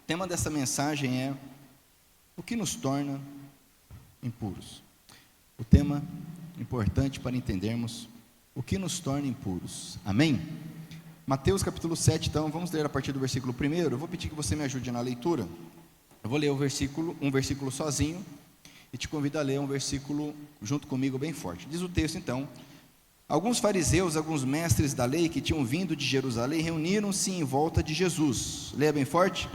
O tema dessa mensagem é: o que nos torna impuros? O tema importante para entendermos o que nos torna impuros. Amém? Mateus capítulo 7, então, vamos ler a partir do versículo 1. Eu vou pedir que você me ajude na leitura. Eu vou ler um versículo sozinho, e te convido a ler um versículo junto comigo bem forte. Diz o texto então: alguns fariseus, alguns mestres da lei que tinham vindo de Jerusalém, reuniram-se em volta de Jesus. Leia bem forte.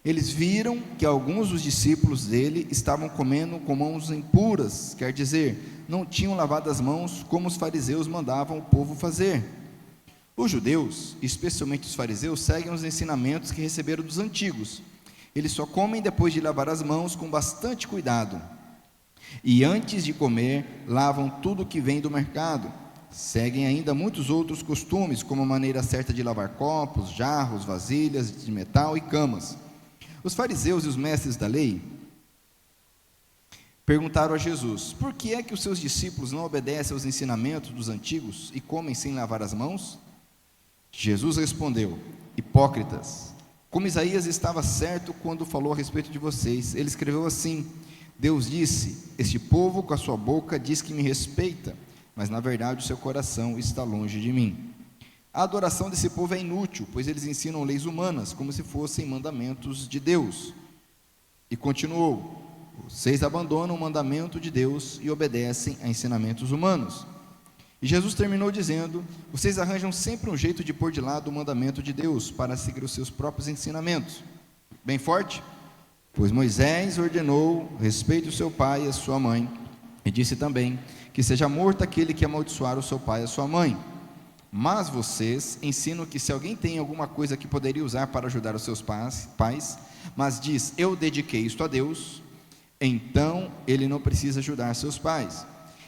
Eles viram que alguns dos discípulos dele estavam comendo com mãos impuras, quer dizer, não tinham lavado as mãos como os fariseus mandavam o povo fazer. Os judeus, especialmente os fariseus, seguem os ensinamentos que receberam dos antigos. Eles só comem depois de lavar as mãos com bastante cuidado. E antes de comer, lavam tudo que vem do mercado. Seguem ainda muitos outros costumes, como a maneira certa de lavar copos, jarros, vasilhas de metal e camas. Os fariseus e os mestres da lei perguntaram a Jesus: por que é que os seus discípulos não obedecem aos ensinamentos dos antigos e comem sem lavar as mãos? Jesus respondeu: hipócritas, como Isaías estava certo quando falou a respeito de vocês. Ele escreveu assim: Deus disse, este povo com a sua boca diz que me respeita, mas na verdade o seu coração está longe de mim. A adoração desse povo é inútil, pois eles ensinam leis humanas, como se fossem mandamentos de Deus. E continuou: vocês abandonam o mandamento de Deus e obedecem a ensinamentos humanos. E Jesus terminou dizendo: vocês arranjam sempre um jeito de pôr de lado o mandamento de Deus, para seguir os seus próprios ensinamentos. Bem forte? Pois Moisés ordenou: respeite o seu pai e a sua mãe, e disse também que seja morto aquele que amaldiçoar o seu pai e a sua mãe. Mas vocês ensinam que se alguém tem alguma coisa que poderia usar para ajudar os seus pais, mas diz, eu dediquei isto a Deus, então ele não precisa ajudar seus pais.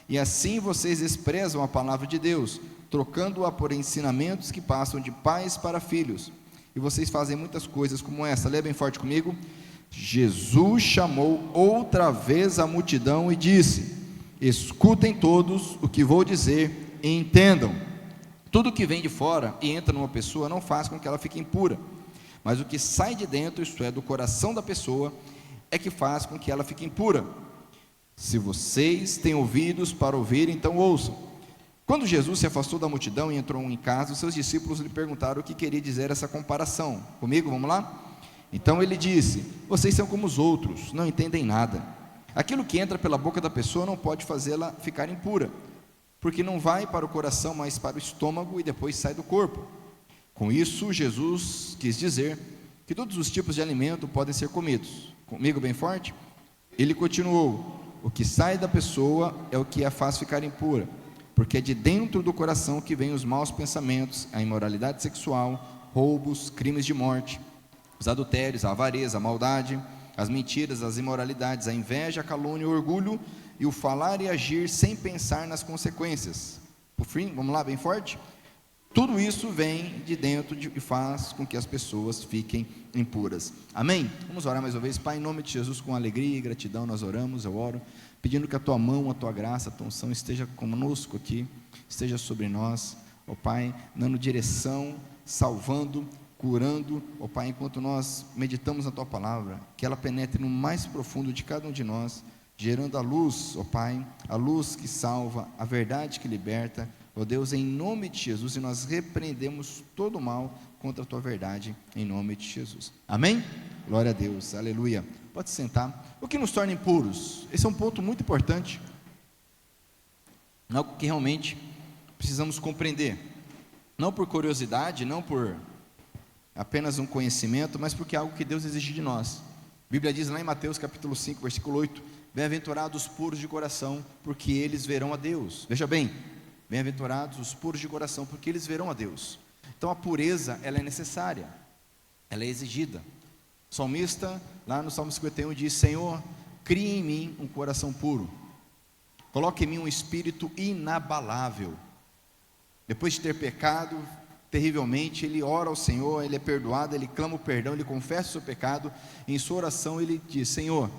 E assim vocês desprezam a palavra de Deus, trocando-a por ensinamentos que passam de pais para filhos. E vocês fazem muitas coisas como essa. Lê bem forte comigo. Jesus chamou outra vez a multidão e disse: escutem todos o que vou dizer e entendam. Tudo que vem de fora e entra numa pessoa não faz com que ela fique impura, mas o que sai de dentro, isto é, do coração da pessoa, é que faz com que ela fique impura. Se vocês têm ouvidos para ouvir, então ouçam. Quando Jesus se afastou da multidão e entrou em casa, os seus discípulos lhe perguntaram o que queria dizer essa comparação. Comigo, vamos lá? Então ele disse: vocês são como os outros, não entendem nada. Aquilo que entra pela boca da pessoa não pode fazê-la ficar impura, porque não vai para o coração, mas para o estômago e depois sai do corpo. Com isso, Jesus quis dizer que todos os tipos de alimento podem ser comidos. Comigo bem forte? Ele continuou: o que sai da pessoa é o que a faz ficar impura, porque é de dentro do coração que vêm os maus pensamentos, a imoralidade sexual, roubos, crimes de morte, os adultérios, a avareza, a maldade, as mentiras, as imoralidades, a inveja, a calúnia, o orgulho e o falar e agir sem pensar nas consequências. Por fim, vamos lá, bem forte? Tudo isso vem de dentro e faz com que as pessoas fiquem impuras. Amém? Vamos orar mais uma vez. Pai, em nome de Jesus, com alegria e gratidão nós oramos, eu oro, pedindo que a Tua mão, a Tua graça, a Tua unção esteja conosco aqui, esteja sobre nós, ó Pai, dando direção, salvando, curando, ó Pai, enquanto nós meditamos na Tua palavra, que ela penetre no mais profundo de cada um de nós, gerando a luz, ó Pai, a luz que salva, a verdade que liberta, ó Deus, em nome de Jesus, e nós repreendemos todo o mal contra a Tua verdade, em nome de Jesus. Amém? Glória a Deus, aleluia. Pode se sentar. O que nos torna impuros? Esse é um ponto muito importante, algo que realmente precisamos compreender, não por curiosidade, não por apenas um conhecimento, mas porque é algo que Deus exige de nós. A Bíblia diz lá em Mateus capítulo 5, versículo 8, bem-aventurados os puros de coração, porque eles verão a Deus. Veja bem, bem-aventurados os puros de coração, porque eles verão a Deus. Então a pureza, ela é necessária, ela é exigida. O salmista, lá no Salmo 51, diz: Senhor, crie em mim um coração puro, coloque em mim um espírito inabalável. Depois de ter pecado terrivelmente, ele ora ao Senhor, ele é perdoado, ele clama o perdão, ele confessa o seu pecado. Em sua oração ele diz: Senhor,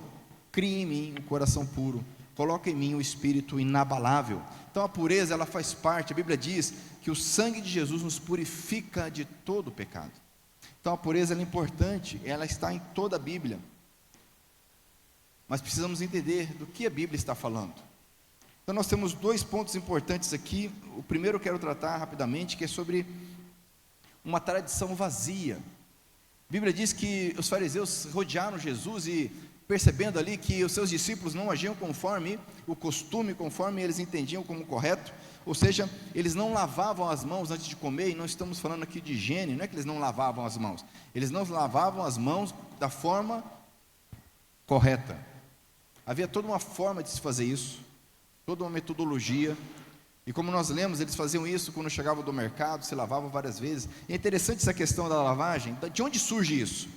crie em mim um coração puro, coloque em mim um espírito inabalável. Então a pureza, ela faz parte, a Bíblia diz que o sangue de Jesus nos purifica de todo o pecado. Então a pureza ela é importante, ela está em toda a Bíblia. Mas precisamos entender do que a Bíblia está falando. Então nós temos dois pontos importantes aqui. O primeiro eu quero tratar rapidamente, que é sobre uma tradição vazia. A Bíblia diz que os fariseus rodearam Jesus e, percebendo ali que os seus discípulos não agiam conforme o costume, conforme eles entendiam como correto, ou seja, eles não lavavam as mãos antes de comer, e não estamos falando aqui de higiene, não é que eles não lavavam as mãos, eles não lavavam as mãos da forma correta. Havia toda uma forma de se fazer isso, toda uma metodologia, e como nós lemos, eles faziam isso quando chegavam do mercado, se lavavam várias vezes. E é interessante essa questão da lavagem. De onde surge isso?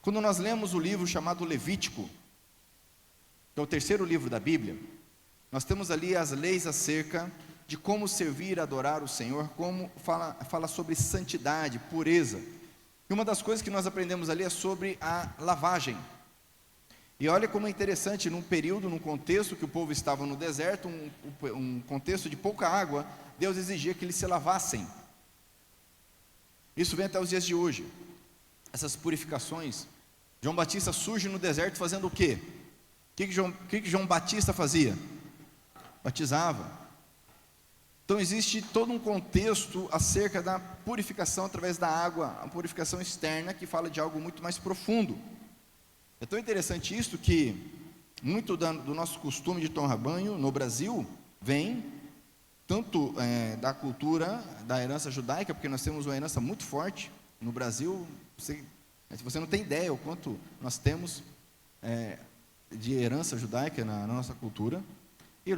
Quando nós lemos o livro chamado Levítico, que é o terceiro livro da Bíblia, nós temos ali as leis acerca de como servir, adorar o Senhor, como fala sobre santidade, pureza. E uma das coisas que nós aprendemos ali é sobre a lavagem. E olha como é interessante, num período, num contexto que o povo estava no deserto, um contexto de pouca água, Deus exigia que eles se lavassem. Isso vem até os dias de hoje. Essas purificações. João Batista surge no deserto fazendo o quê? O que João Batista fazia? Batizava. Então existe todo um contexto acerca da purificação através da água, a purificação externa, que fala de algo muito mais profundo. É tão interessante isso que muito do nosso costume de tomar banho no Brasil vem tanto da cultura, da herança judaica, porque nós temos uma herança muito forte no Brasil. Se você não tem ideia o quanto nós temos de herança judaica na nossa cultura, e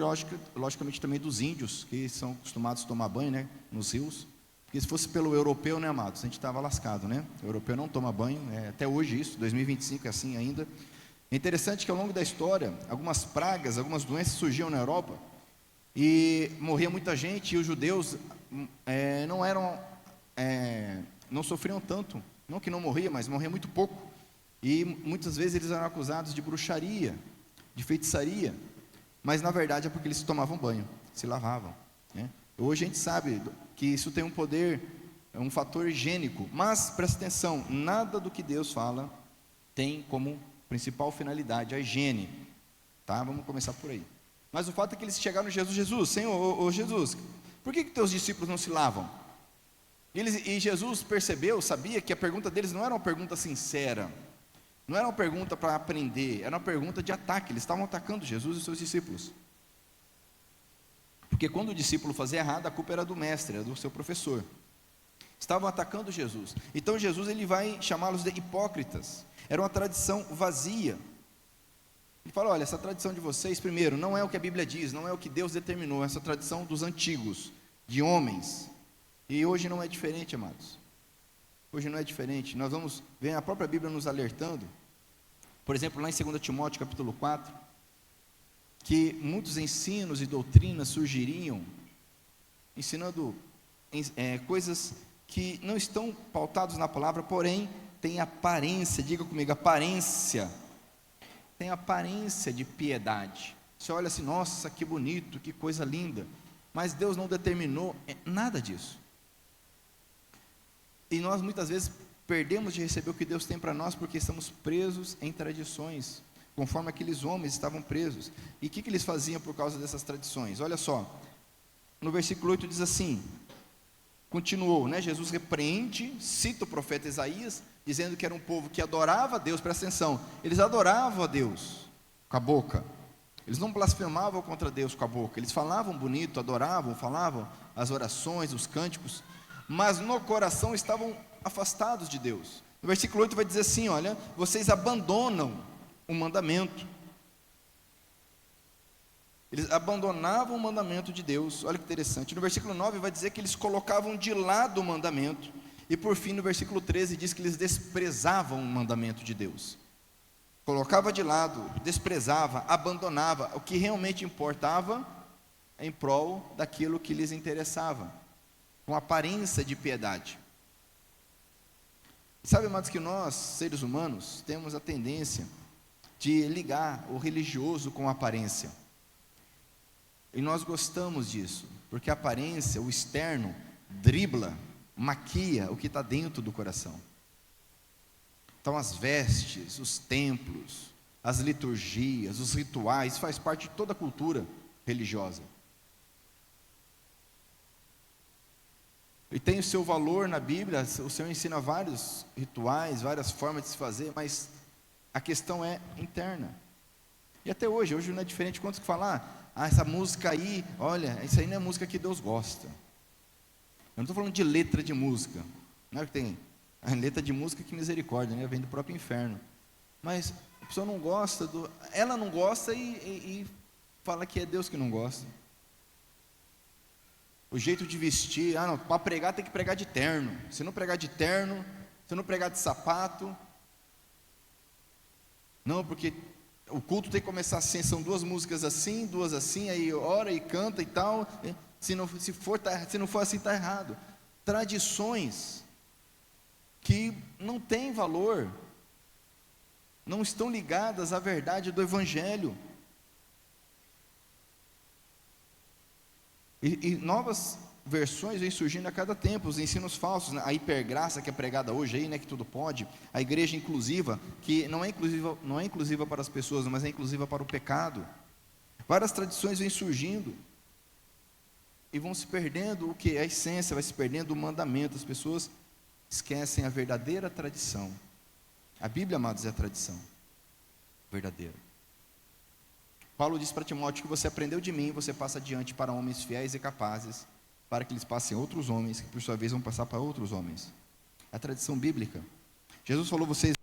logicamente também dos índios, que são acostumados a tomar banho, né, nos rios. Porque se fosse pelo europeu, né, amados, a gente estava lascado, né? O europeu não toma banho, até hoje isso, 2025 é assim ainda. É interessante que ao longo da história, algumas pragas, algumas doenças surgiam na Europa, e morria muita gente, e os judeus não sofriam tanto, não que não morria, mas morria muito pouco, e muitas vezes eles eram acusados de bruxaria, de feitiçaria, mas na verdade é porque eles tomavam banho, se lavavam, né? Hoje a gente sabe que isso tem um poder, é um fator higiênico, mas presta atenção, nada do que Deus fala tem como principal finalidade a higiene, tá? Vamos começar por aí. Mas o fato é que eles chegaram em Jesus, Senhor, Jesus, por que teus discípulos não se lavam? E Jesus percebeu, sabia que a pergunta deles não era uma pergunta sincera, não era uma pergunta para aprender, era uma pergunta de ataque. Eles estavam atacando Jesus e seus discípulos. Porque quando o discípulo fazia errado, a culpa era do mestre, era do seu professor. Estavam atacando Jesus. Então Jesus ele vai chamá-los de hipócritas. Era uma tradição vazia. Ele fala, olha, essa tradição de vocês, primeiro, não é o que a Bíblia diz, não é o que Deus determinou, essa tradição dos antigos, de homens. E hoje não é diferente, amados. Hoje não é diferente. Nós vamos ver a própria Bíblia nos alertando. Por exemplo, lá em 2 Timóteo capítulo 4, que muitos ensinos e doutrinas surgiriam, ensinando coisas que não estão pautadas na palavra, porém, tem aparência, diga comigo, aparência, tem aparência de piedade. Você olha assim, nossa, que bonito, que coisa linda, mas Deus não determinou nada disso. E nós muitas vezes perdemos de receber o que Deus tem para nós, porque estamos presos em tradições, conforme aqueles homens estavam presos. E o que eles faziam por causa dessas tradições? Olha só, no versículo 8 diz assim, continuou, né? Jesus repreende, cita o profeta Isaías, dizendo que era um povo que adorava a Deus, presta atenção, eles adoravam a Deus com a boca, eles não blasfemavam contra Deus com a boca, eles falavam bonito, adoravam, falavam as orações, os cânticos, mas no coração estavam afastados de Deus. No versículo 8 vai dizer assim, olha, vocês abandonam o mandamento. Eles abandonavam o mandamento de Deus. Olha que interessante. No versículo 9 vai dizer que eles colocavam de lado o mandamento. E por fim, no versículo 13 diz que eles desprezavam o mandamento de Deus. Colocava de lado, desprezava, abandonava o que realmente importava em prol daquilo que lhes interessava, com aparência de piedade. Sabe, amados, que nós, seres humanos, temos a tendência de ligar o religioso com a aparência. E nós gostamos disso, porque a aparência, o externo, dribla, maquia o que está dentro do coração. Então as vestes, os templos, as liturgias, os rituais, faz parte de toda a cultura religiosa. E tem o seu valor na Bíblia. O Senhor ensina vários rituais, várias formas de se fazer, mas a questão é interna. E até hoje não é diferente. Quantos que falam, essa música aí, olha, isso aí não é música que Deus gosta. Eu não estou falando de letra de música, não é que tem a letra de música, que misericórdia, né? Vem do próprio inferno. Mas a pessoa não gosta, ela não gosta e fala que é Deus que não gosta. O jeito de vestir, não, para pregar tem que pregar de terno. Se não pregar de terno, se não pregar de sapato, não, porque o culto tem que começar assim, são duas músicas assim, duas assim, aí ora e canta e tal. Se não for assim, está errado. Tradições que não têm valor, não estão ligadas à verdade do Evangelho. E novas versões vêm surgindo a cada tempo, os ensinos falsos, né? A hipergraça que é pregada hoje aí, né, que tudo pode, a igreja inclusiva, que não é inclusiva para as pessoas, mas é inclusiva para o pecado. Várias tradições vêm surgindo e vão se perdendo o que? A essência, vai se perdendo o mandamento. As pessoas esquecem a verdadeira tradição. A Bíblia, amados, é a tradição verdadeira. Paulo diz para Timóteo que você aprendeu de mim, você passa adiante para homens fiéis e capazes, para que eles passem a outros homens, que por sua vez vão passar para outros homens. É a tradição bíblica. Jesus falou, vocês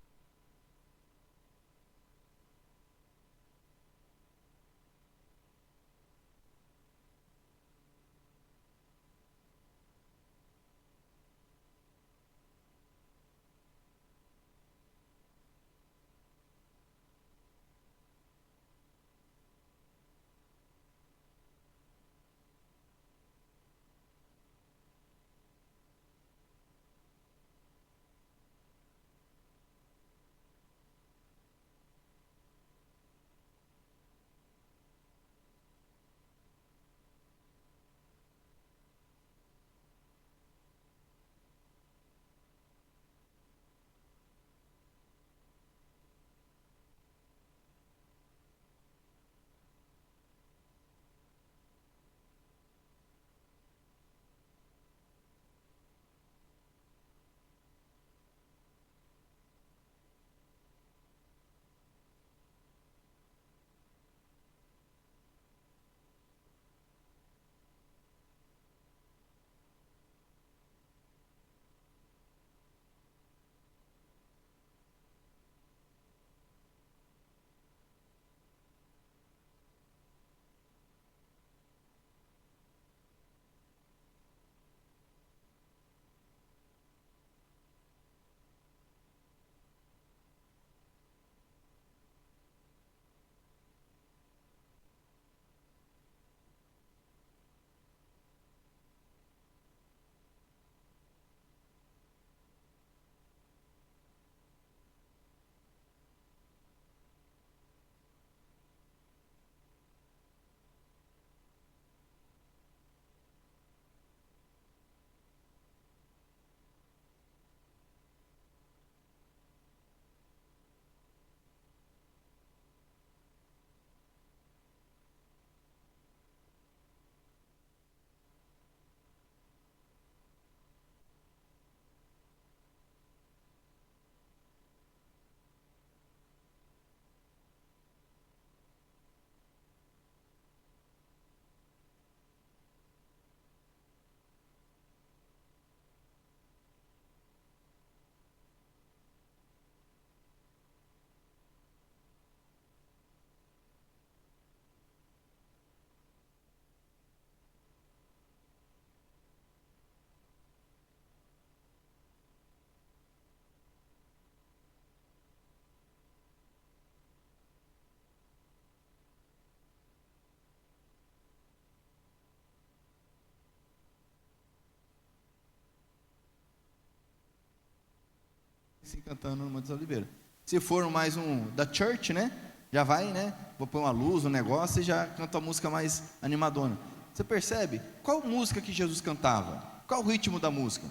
se cantando no Monte das Oliveiras. Se for mais um da church, né? Já vai, né? Vou pôr uma luz, um negócio e já canta a música mais animadona. Você percebe? Qual música que Jesus cantava? Qual o ritmo da música?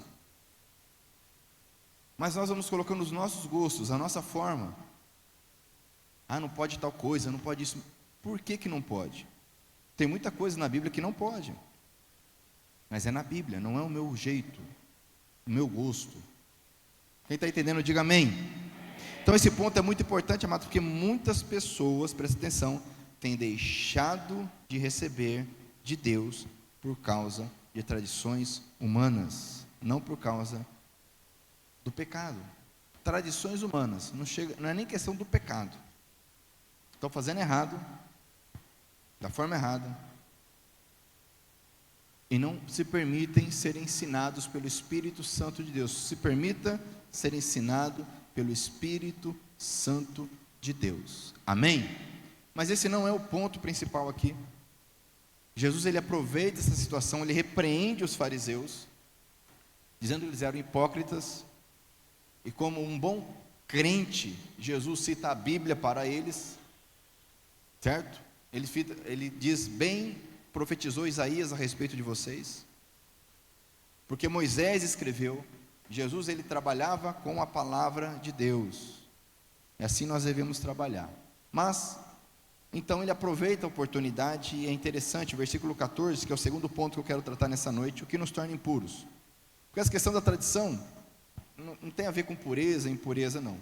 Mas nós vamos colocando os nossos gostos, a nossa forma. Não pode tal coisa, não pode isso. Por que não pode? Tem muita coisa na Bíblia que não pode. Mas é na Bíblia, não é o meu jeito, o meu gosto. Quem está entendendo, diga amém. Então esse ponto é muito importante, amado, porque muitas pessoas, presta atenção, têm deixado de receber de Deus por causa de tradições humanas, não por causa do pecado. Tradições humanas, não é nem questão do pecado. Estão fazendo errado, da forma errada, e não se permitem ser ensinados pelo Espírito Santo de Deus. Se permita ser ensinado pelo Espírito Santo de Deus. Amém? Mas esse não é o ponto principal aqui. Jesus, ele aproveita essa situação, ele repreende os fariseus, dizendo que eles eram hipócritas, e como um bom crente, Jesus cita a Bíblia para eles, certo? Ele diz: bem profetizou Isaías a respeito de vocês, porque Moisés escreveu. Jesus, ele trabalhava com a palavra de Deus, e assim nós devemos trabalhar. Mas, então ele aproveita a oportunidade, e é interessante, o versículo 14, que é o segundo ponto que eu quero tratar nessa noite, o que nos torna impuros. Porque essa questão da tradição não tem a ver com pureza, impureza, não.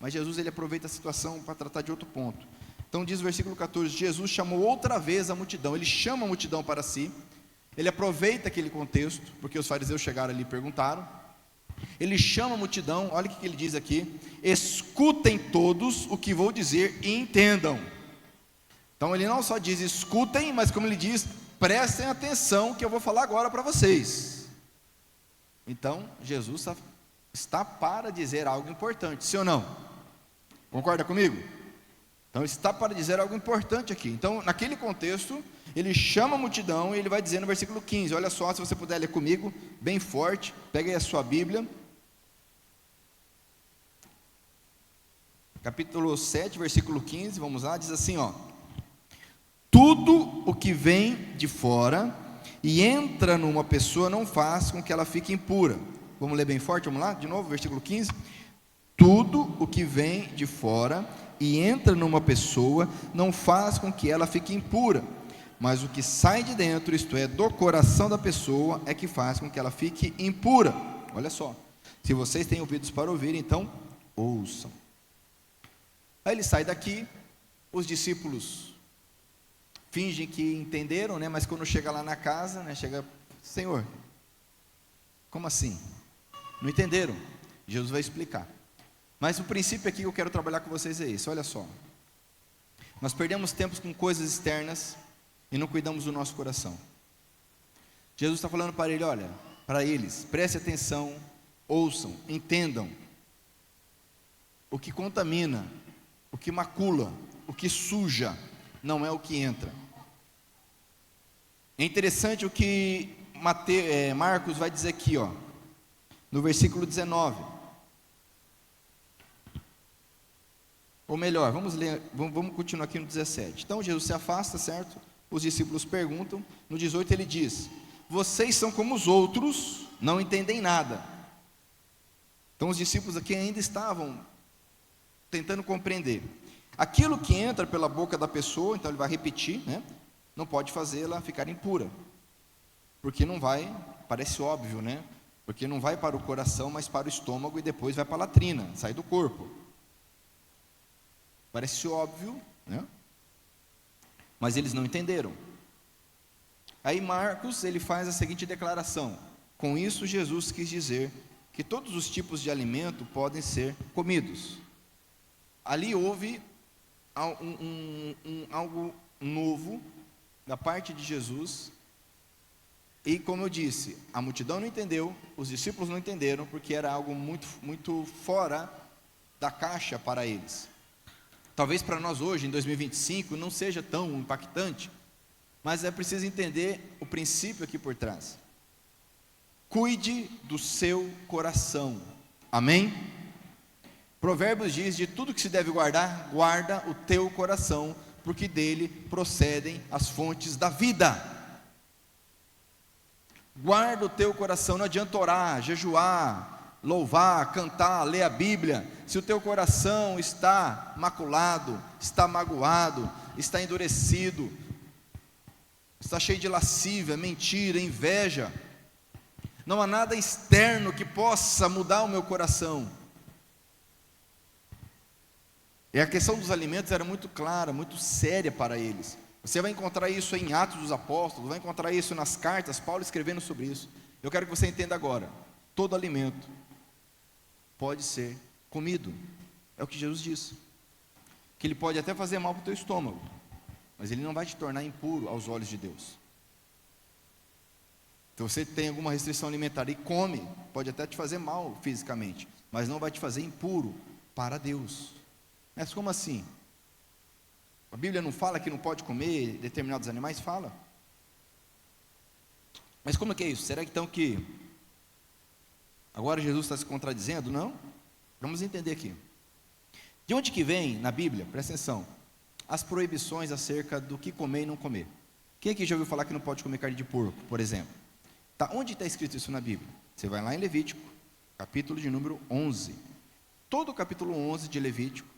Mas Jesus, ele aproveita a situação para tratar de outro ponto. Então diz o versículo 14, Jesus chamou outra vez a multidão, ele chama a multidão para si, ele aproveita aquele contexto, porque os fariseus chegaram ali e perguntaram, ele chama a multidão, olha o que ele diz aqui: escutem todos o que vou dizer e entendam. Então ele não só diz escutem, mas como ele diz, prestem atenção que eu vou falar agora para vocês. Então Jesus está para dizer algo importante, sim ou não? Concorda comigo? Então ele está para dizer algo importante aqui. Então naquele contexto, ele chama a multidão e ele vai dizer no versículo 15, olha só, se você puder ler comigo, bem forte, pega aí a sua Bíblia, capítulo 7, versículo 15, vamos lá, diz assim, tudo o que vem de fora e entra numa pessoa não faz com que ela fique impura. Vamos ler bem forte, vamos lá, de novo, versículo 15, tudo o que vem de fora e entra numa pessoa não faz com que ela fique impura, mas o que sai de dentro, isto é, do coração da pessoa, é que faz com que ela fique impura. Olha só, se vocês têm ouvidos para ouvir, então ouçam. Aí ele sai daqui, os discípulos fingem que entenderam, né? Mas quando chega lá na casa, né? Chega, Senhor, como assim? Não entenderam? Jesus vai explicar. Mas o princípio aqui que eu quero trabalhar com vocês é esse, olha só. Nós perdemos tempos com coisas externas e não cuidamos do nosso coração. Jesus está falando para ele, olha, para eles, preste atenção, ouçam, entendam. O que contamina, o que macula, o que suja, não é o que entra. É interessante o que Marcos vai dizer aqui, no versículo 19. Ou melhor, vamos ler, vamos continuar aqui no 17. Então Jesus se afasta, certo? Os discípulos perguntam. No 18 ele diz: vocês são como os outros, não entendem nada. Então os discípulos aqui ainda estavam tentando compreender. Aquilo que entra pela boca da pessoa, então ele vai repetir, né? Não pode fazê-la ficar impura. Porque não vai, parece óbvio, né? Porque não vai para o coração, mas para o estômago e depois vai para a latrina, sai do corpo. Parece óbvio, né? Mas eles não entenderam. Aí Marcos, ele faz a seguinte declaração: com isso Jesus quis dizer que todos os tipos de alimento podem ser comidos. Ali houve algo novo da parte de Jesus, e como eu disse, a multidão não entendeu, os discípulos não entenderam, porque era algo muito, muito fora da caixa para eles. Talvez para nós hoje, em 2025, não seja tão impactante, mas é preciso entender o princípio aqui por trás. Cuide do seu coração, amém? Provérbios diz, de tudo que se deve guardar, guarda o teu coração, porque dele procedem as fontes da vida. Guarda o teu coração, não adianta orar, jejuar, louvar, cantar, ler a Bíblia, se o teu coração está maculado, está magoado, está endurecido, está cheio de lascívia, mentira, inveja, não há nada externo que possa mudar o meu coração. E a questão dos alimentos era muito clara, muito séria para eles. Você vai encontrar isso em Atos dos Apóstolos, vai encontrar isso nas cartas, Paulo escrevendo sobre isso. Eu quero que você entenda agora, todo alimento pode ser comido, é o que Jesus disse, que ele pode até fazer mal para o teu estômago, mas ele não vai te tornar impuro aos olhos de Deus. Então você tem alguma restrição alimentar e come, pode até te fazer mal fisicamente, mas não vai te fazer impuro para Deus. Mas como assim? A Bíblia não fala que não pode comer determinados animais? Fala. Mas como é que é isso? Será então que agora Jesus está se contradizendo? Não. Vamos entender aqui. De onde que vem na Bíblia, presta atenção, as proibições acerca do que comer e não comer? Quem aqui já ouviu falar que não pode comer carne de porco, por exemplo? Tá, onde está escrito isso na Bíblia? Você vai lá em Levítico, capítulo de número 11. Todo o capítulo 11 de Levítico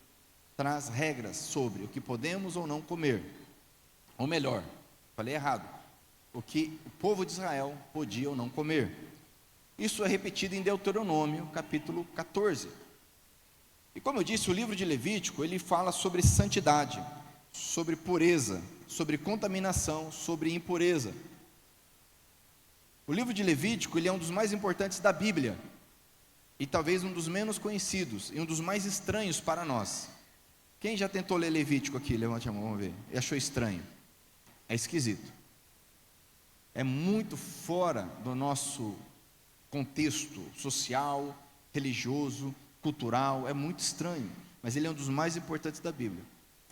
traz regras sobre o que podemos ou não comer. Ou melhor, falei errado, o que o povo de Israel podia ou não comer. Isso é repetido em Deuteronômio, capítulo 14. E como eu disse, o livro de Levítico, ele fala sobre santidade, sobre pureza, sobre contaminação, sobre impureza. O livro de Levítico, ele é um dos mais importantes da Bíblia, e talvez um dos menos conhecidos, e um dos mais estranhos para nós. Quem já tentou ler Levítico aqui? Levante a mão, vamos ver. E achou estranho? É esquisito. É muito fora do nosso contexto social, religioso, cultural, é muito estranho, mas ele é um dos mais importantes da Bíblia.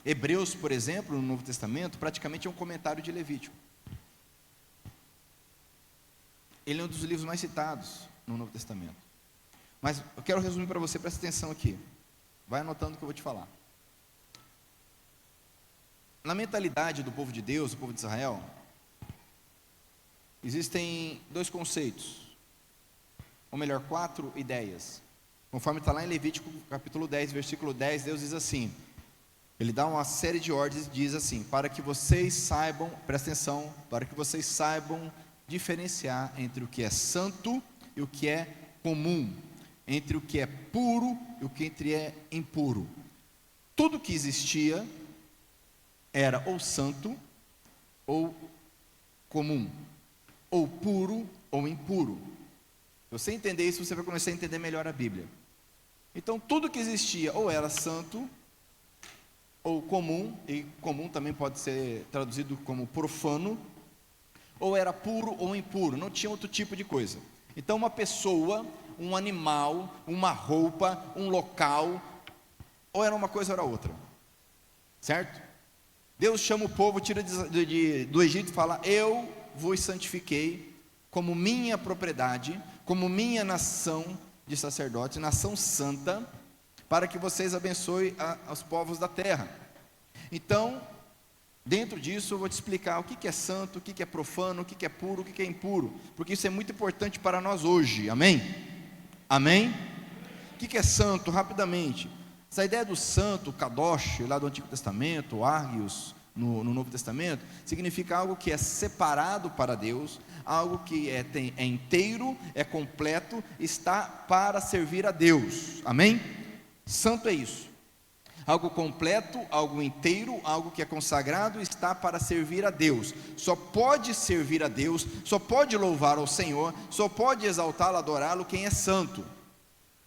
Hebreus, por exemplo, no Novo Testamento, praticamente é um comentário de Levítico. Ele é um dos livros mais citados no Novo Testamento. Mas eu quero resumir para você, presta atenção aqui. Vai anotando o que eu vou te falar. Na mentalidade do povo de Deus, do povo de Israel, existem dois conceitos, ou melhor, 4 ideias. Conforme está lá em Levítico, capítulo 10, versículo 10, Deus diz assim, ele dá uma série de ordens e diz assim, para que vocês saibam, presta atenção, para que vocês saibam diferenciar entre o que é santo e o que é comum, entre o que é puro e o que é impuro. Tudo que existia era ou santo ou comum, ou puro ou impuro. Se você entender isso, você vai começar a entender melhor a Bíblia. Então tudo que existia ou era santo ou comum, e comum também pode ser traduzido como profano, ou era puro ou impuro, não tinha outro tipo de coisa. Então uma pessoa, um animal, uma roupa, um local, ou era uma coisa ou era outra, certo? Deus chama o povo, tira do Egito e fala, eu vos santifiquei como minha propriedade, como minha nação de sacerdotes, nação santa, para que vocês abençoem os povos da terra. Então, dentro disso eu vou te explicar o que é santo, o que é profano, o que é puro, o que é impuro, porque isso é muito importante para nós hoje, amém? Amém? O que é santo? Rapidamente, essa ideia do santo, kadosh, lá do Antigo Testamento, argios, no Novo Testamento, significa algo que é separado para Deus, algo que é inteiro, é completo, está para servir a Deus, amém? Santo é isso, algo completo, algo inteiro, algo que é consagrado, está para servir a Deus. Só pode servir a Deus, só pode louvar ao Senhor, só pode exaltá-lo, adorá-lo quem é santo.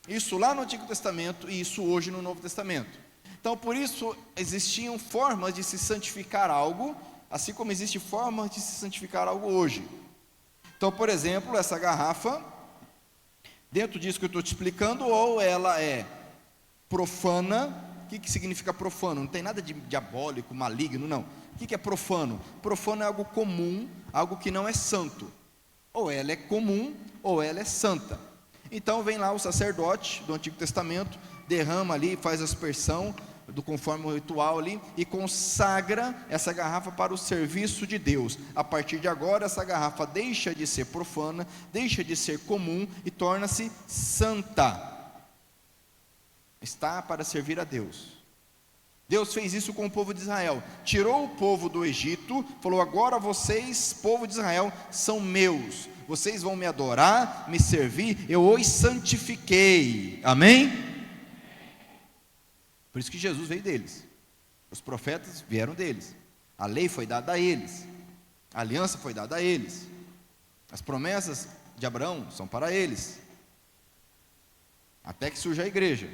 Isso lá no Antigo Testamento e isso hoje no Novo Testamento. Então por isso existiam formas de se santificar algo, assim como existe formas de se santificar algo hoje. Então, por exemplo, essa garrafa, dentro disso que eu estou te explicando, ou ela é profana. O que significa profano? Não tem nada de diabólico, maligno, não. O que é profano? Profano é algo comum, algo que não é santo. Ou ela é comum, ou ela é santa. Então vem lá o sacerdote do Antigo Testamento, derrama ali, faz a aspersão, do conforme o ritual ali, e consagra essa garrafa para o serviço de Deus. A partir de agora, essa garrafa deixa de ser profana, deixa de ser comum e torna-se santa. Está para servir a Deus. Deus fez isso com o povo de Israel, tirou o povo do Egito, falou: agora vocês, povo de Israel, são meus, vocês vão me adorar, me servir, eu os santifiquei, amém? Por isso que Jesus veio deles, os profetas vieram deles, a lei foi dada a eles, a aliança foi dada a eles, as promessas de Abraão são para eles, até que surja a igreja,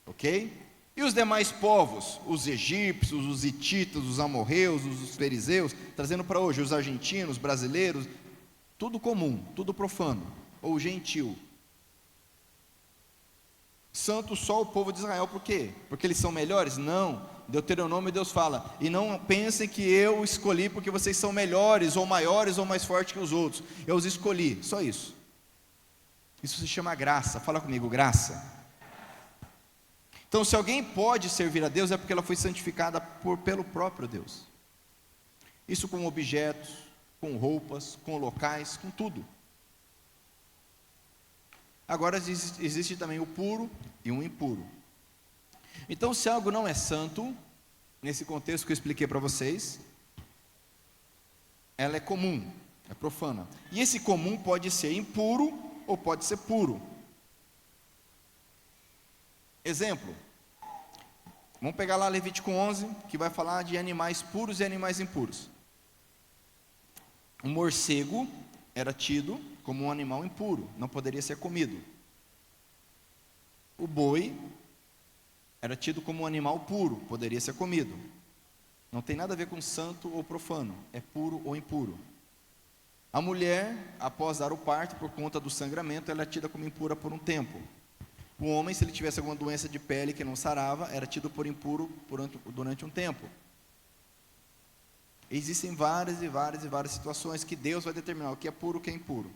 ok? E os demais povos, os egípcios, os hititas, os amorreus, os fariseus, trazendo para hoje os argentinos, brasileiros, tudo comum, tudo profano, ou gentil. Santo só o povo de Israel, por quê? Porque eles são melhores? Não, Deuteronômio Deus fala, e não pensem que eu escolhi porque vocês são melhores, ou maiores, ou mais fortes que os outros, eu os escolhi, só isso. Isso se chama graça, fala comigo, graça. Então, se alguém pode servir a Deus, é porque ela foi santificada pelo próprio Deus. Isso com objetos, com roupas, com locais, com tudo. Agora existe também o puro e o impuro. Então, se algo não é santo, nesse contexto que eu expliquei para vocês, ela é comum, é profana. E esse comum pode ser impuro ou pode ser puro. Exemplo, vamos pegar lá Levítico 11, que vai falar de animais puros e animais impuros. O morcego era tido como um animal impuro, não poderia ser comido. O boi era tido como um animal puro, poderia ser comido. Não tem nada a ver com santo ou profano, é puro ou impuro. A mulher, após dar o parto, por conta do sangramento, ela é tida como impura por um tempo. O homem, se ele tivesse alguma doença de pele que não sarava, era tido por impuro durante um tempo. Existem várias situações que Deus vai determinar o que é puro e o que é impuro.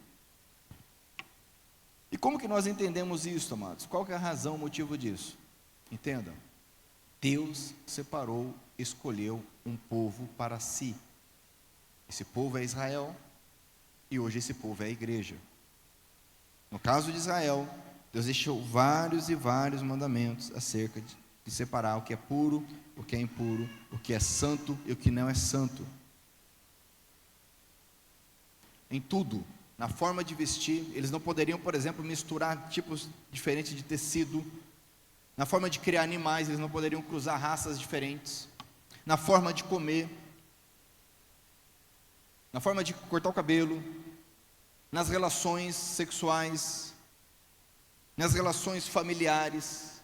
E como que nós entendemos isso, amados? Qual que é a razão, o motivo disso? Entenda, Deus separou, escolheu um povo para si. Esse povo é Israel, e hoje esse povo é a igreja. No caso de Israel, Deus deixou vários e vários mandamentos acerca de separar o que é puro, o que é impuro, o que é santo e o que não é santo. Em tudo, na forma de vestir, eles não poderiam, por exemplo, misturar tipos diferentes de tecido. Na forma de criar animais, eles não poderiam cruzar raças diferentes. Na forma de comer, na forma de cortar o cabelo, nas relações sexuais, nas relações familiares,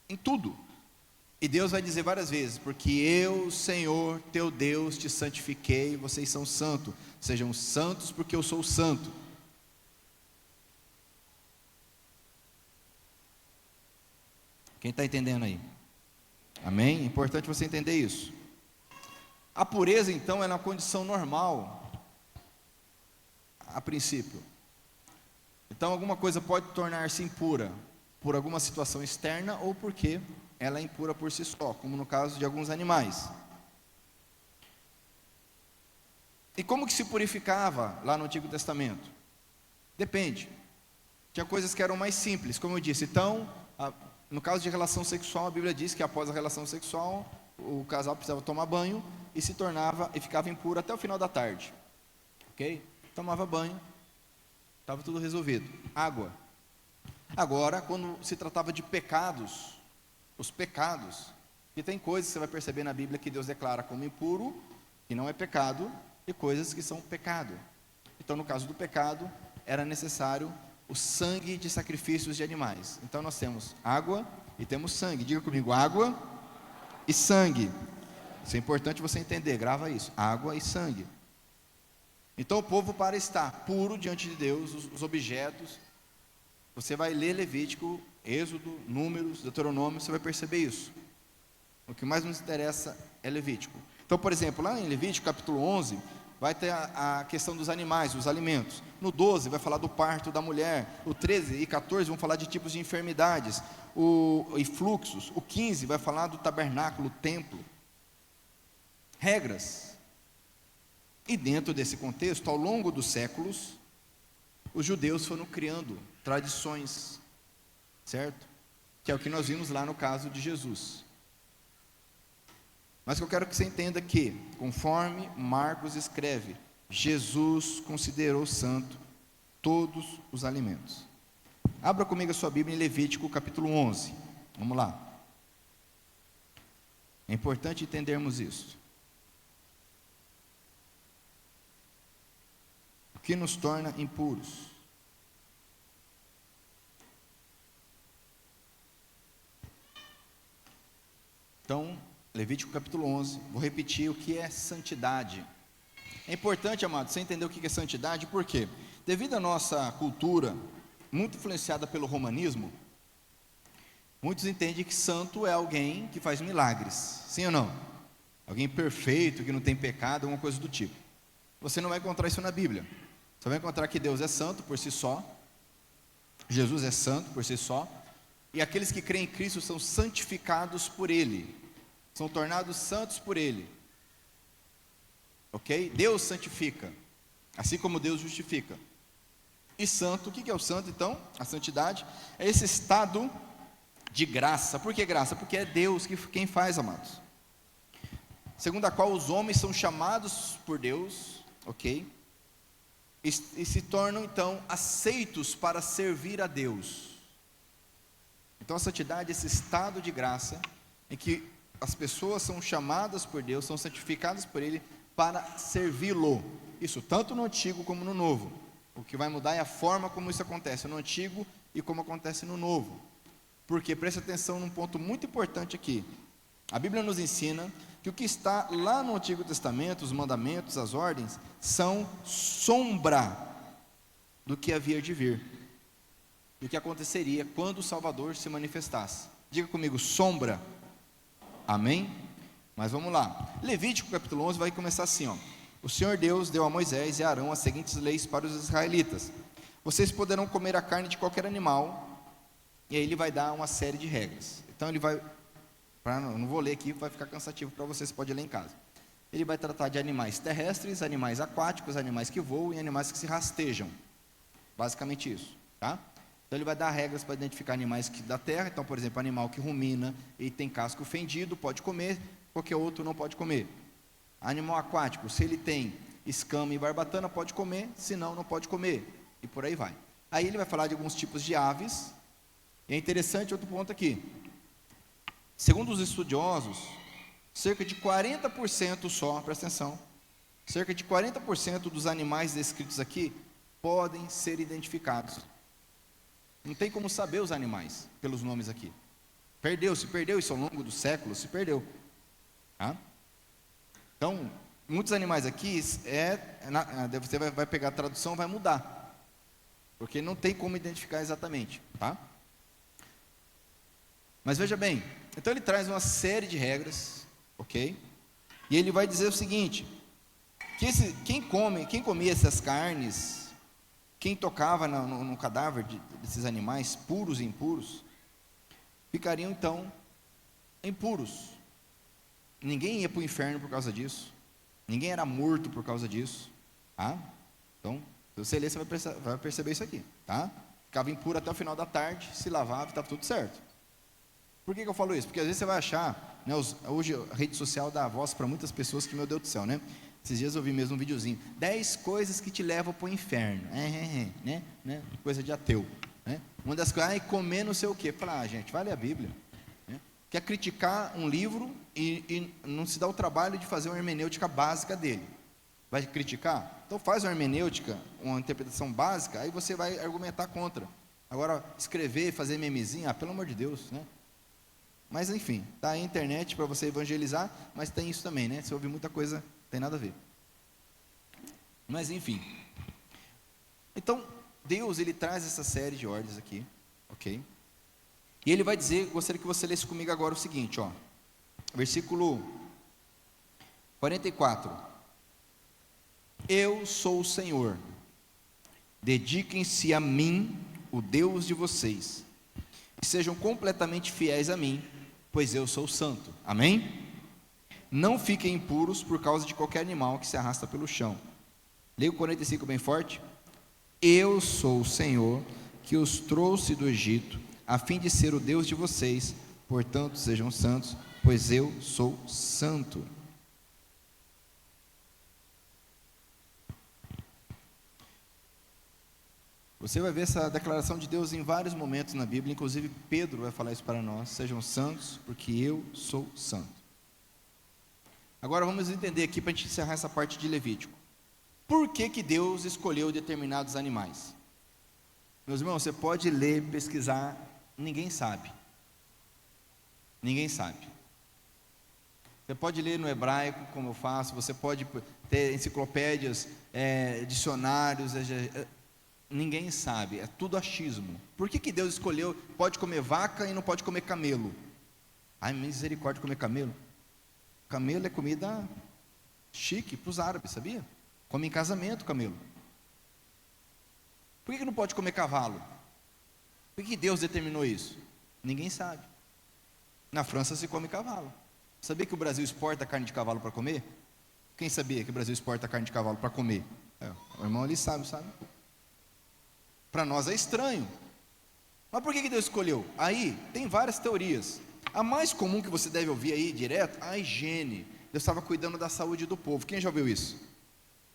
em tudo. E Deus vai dizer várias vezes: porque eu, Senhor, teu Deus, te santifiquei, vocês são santos, sejam santos porque eu sou santo. Quem está entendendo aí? Amém? É importante você entender isso. A pureza, então, é na condição normal, a princípio. Então, alguma coisa pode tornar-se impura por alguma situação externa ou porque ela é impura por si só, como no caso de alguns animais. E como que se purificava lá no Antigo Testamento? Depende. Tinha coisas que eram mais simples, como eu disse. Então, no caso de relação sexual, a Bíblia diz que após a relação sexual, o casal precisava tomar banho e ficava impuro até o final da tarde. Ok? Tomava banho, estava tudo resolvido. Água. Agora, quando se tratava de pecados, os pecados, que tem coisas que você vai perceber na Bíblia que Deus declara como impuro, que não é pecado, e coisas que são pecado. Então, no caso do pecado, era necessário o sangue de sacrifícios de animais. Então, nós temos água e temos sangue. Diga comigo, água e sangue. Isso é importante você entender, grava isso, água e sangue. Então, o povo, para estar puro diante de Deus, os objetos, você vai ler Levítico, Êxodo, Números, Deuteronômio, você vai perceber isso. O que mais nos interessa é Levítico. Então, por exemplo, lá em Levítico, capítulo 11, vai ter a questão dos animais, dos alimentos. No 12 vai falar do parto da mulher. O 13 e 14 vão falar de tipos de enfermidades e fluxos. O 15 vai falar do tabernáculo, templo. Regras. E dentro desse contexto, ao longo dos séculos, os judeus foram criando tradições, certo? Que é o que nós vimos lá no caso de Jesus. Mas eu quero que você entenda que, conforme Marcos escreve, Jesus considerou santo todos os alimentos. Abra comigo a sua Bíblia em Levítico capítulo 11. Vamos lá. É importante entendermos isso. O que nos torna impuros? Então, Levítico capítulo 11, vou repetir o que é santidade. É importante, amado, você entender o que é santidade, por quê? Devido à nossa cultura, muito influenciada pelo romanismo, muitos entendem que santo é alguém que faz milagres, sim ou não? Alguém perfeito, que não tem pecado, alguma coisa do tipo. Você não vai encontrar isso na Bíblia. Você vai encontrar que Deus é santo por si só, Jesus é santo por si só, e aqueles que creem em Cristo são santificados por Ele, são tornados santos por Ele, ok? Deus santifica, assim como Deus justifica. E santo, o que é o santo então? A santidade é esse estado de graça. Por que graça? Porque é Deus quem faz, amados. Segundo a qual os homens são chamados por Deus, ok? E se tornam então aceitos para servir a Deus. Então a santidade é esse estado de graça em que as pessoas são chamadas por Deus, são santificadas por Ele para servi-lo. Isso tanto no Antigo como no Novo. O que vai mudar é a forma como isso acontece no Antigo e como acontece no Novo. Porque preste atenção num ponto muito importante aqui. A Bíblia nos ensina que o que está lá no Antigo Testamento, os mandamentos, as ordens, são sombra do que havia de vir, do que aconteceria quando o Salvador se manifestasse. Diga comigo, sombra. Amém? Mas vamos lá. Levítico capítulo 11 vai começar assim, ó. O Senhor Deus deu a Moisés e a Arão as seguintes leis para os israelitas: vocês poderão comer a carne de qualquer animal. E aí ele vai dar uma série de regras. Então ele vai, não vou ler aqui, vai ficar cansativo para vocês, pode ler em casa. Ele vai tratar de animais terrestres, animais aquáticos, animais que voam e animais que se rastejam. Basicamente isso, tá? Então ele vai dar regras para identificar animais da terra. Então, por exemplo, animal que rumina e tem casco fendido, pode comer, qualquer outro não pode comer. Animal aquático, se ele tem escama e barbatana, pode comer, senão não pode comer. E por aí vai. Aí ele vai falar de alguns tipos de aves. E é interessante outro ponto aqui. Segundo os estudiosos, cerca de 40% só, presta atenção, cerca de 40% dos animais descritos aqui podem ser identificados. Não tem como saber os animais pelos nomes aqui. Se perdeu isso ao longo dos séculos, se perdeu. Tá? Então, muitos animais aqui, você vai pegar a tradução, vai mudar. Porque não tem como identificar exatamente, tá? Mas veja bem, então ele traz uma série de regras, ok? E ele vai dizer o seguinte, que quem comia essas carnes, quem tocava no cadáver desses animais, puros e impuros, ficariam então impuros. Ninguém ia para o inferno por causa disso, ninguém era morto por causa disso, tá? Então, se você ler, você vai perceber isso aqui, tá? Ficava impuro até o final da tarde, se lavava e estava tudo certo. Por que eu falo isso? Porque às vezes você vai achar, né, hoje a rede social dá voz para muitas pessoas que, meu Deus do céu, né? Esses dias eu vi mesmo um videozinho, 10 coisas que te levam para o inferno, né? Coisa de ateu, né? Uma das coisas, comer não sei o quê. Fala, gente, vai ler a Bíblia, né? Quer criticar um livro e não se dá o trabalho de fazer uma hermenêutica básica dele. Vai criticar? Então faz uma hermenêutica, uma interpretação básica, aí você vai argumentar contra. Agora, escrever, fazer memezinho, pelo amor de Deus, né? Mas enfim, está aí a internet para você evangelizar, mas tem isso também, né? Você ouve muita coisa, não tem nada a ver. Mas enfim. Então, Deus, ele traz essa série de ordens aqui, ok? E ele vai dizer, gostaria que você lesse comigo agora o seguinte, ó. Versículo 44. Eu sou o Senhor. Dediquem-se a mim, o Deus de vocês, e sejam completamente fiéis a mim, pois eu sou santo. Amém? Não fiquem impuros por causa de qualquer animal que se arrasta pelo chão. Leia o 45 bem forte. Eu sou o Senhor, que os trouxe do Egito, a fim de ser o Deus de vocês. Portanto, sejam santos, pois eu sou santo. Você vai ver essa declaração de Deus em vários momentos na Bíblia, inclusive Pedro vai falar isso para nós: sejam santos, porque eu sou santo. Agora vamos entender aqui, para a gente encerrar essa parte de Levítico. Por que que Deus escolheu determinados animais? Meus irmãos, você pode ler, pesquisar, ninguém sabe. Ninguém sabe. Você pode ler no hebraico, como eu faço, você pode ter enciclopédias, dicionários, ninguém sabe, é tudo achismo. Por que que Deus escolheu, pode comer vaca e não pode comer camelo? Ai, misericórdia, comer camelo. Camelo é comida chique para os árabes, sabia? Come em casamento camelo. Por que não pode comer cavalo? Por que Deus determinou isso? Ninguém sabe. Na França se come cavalo. Sabia que o Brasil exporta carne de cavalo para comer? Quem sabia que o Brasil exporta carne de cavalo para comer? O irmão ali sabe. Para nós é estranho. Mas por que Deus escolheu? Aí tem várias teorias. A mais comum que você deve ouvir aí direto, a higiene. Deus estava cuidando da saúde do povo. Quem já ouviu isso?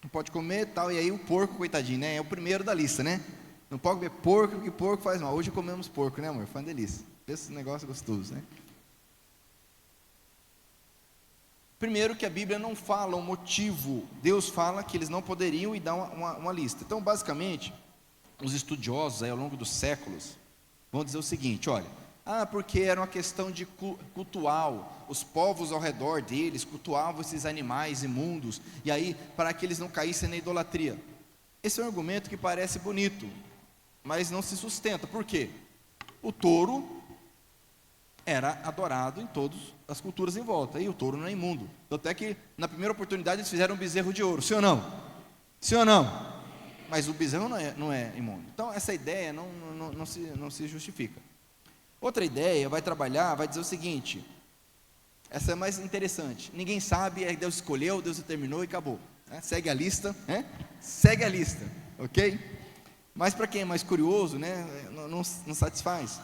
Não pode comer tal, e aí o porco, coitadinho, né? É o primeiro da lista, né? Não pode comer porco, porque porco faz mal. Hoje comemos porco, né, amor? Foi uma delícia. Esse negócio é gostoso, né? Primeiro que a Bíblia não fala o motivo. Deus fala que eles não poderiam e dá uma lista. Então, basicamente, os estudiosos aí, ao longo dos séculos vão dizer o seguinte: olha, porque era uma questão de cultual, os povos ao redor deles cultuavam esses animais imundos, e aí para que eles não caíssem na idolatria. Esse é um argumento que parece bonito, mas não se sustenta. Por quê? O touro era adorado em todas as culturas em volta, e o touro não é imundo. Tanto é que na primeira oportunidade eles fizeram um bezerro de ouro, sim ou não? Sim ou não? Mas o bezerro não é imundo. Então essa ideia não se justifica. Outra ideia vai dizer o seguinte: essa é mais interessante. Ninguém sabe, aí Deus escolheu, Deus determinou e acabou, né? Segue a lista, né? Segue a lista, ok? Mas para quem é mais curioso, né, não satisfaz.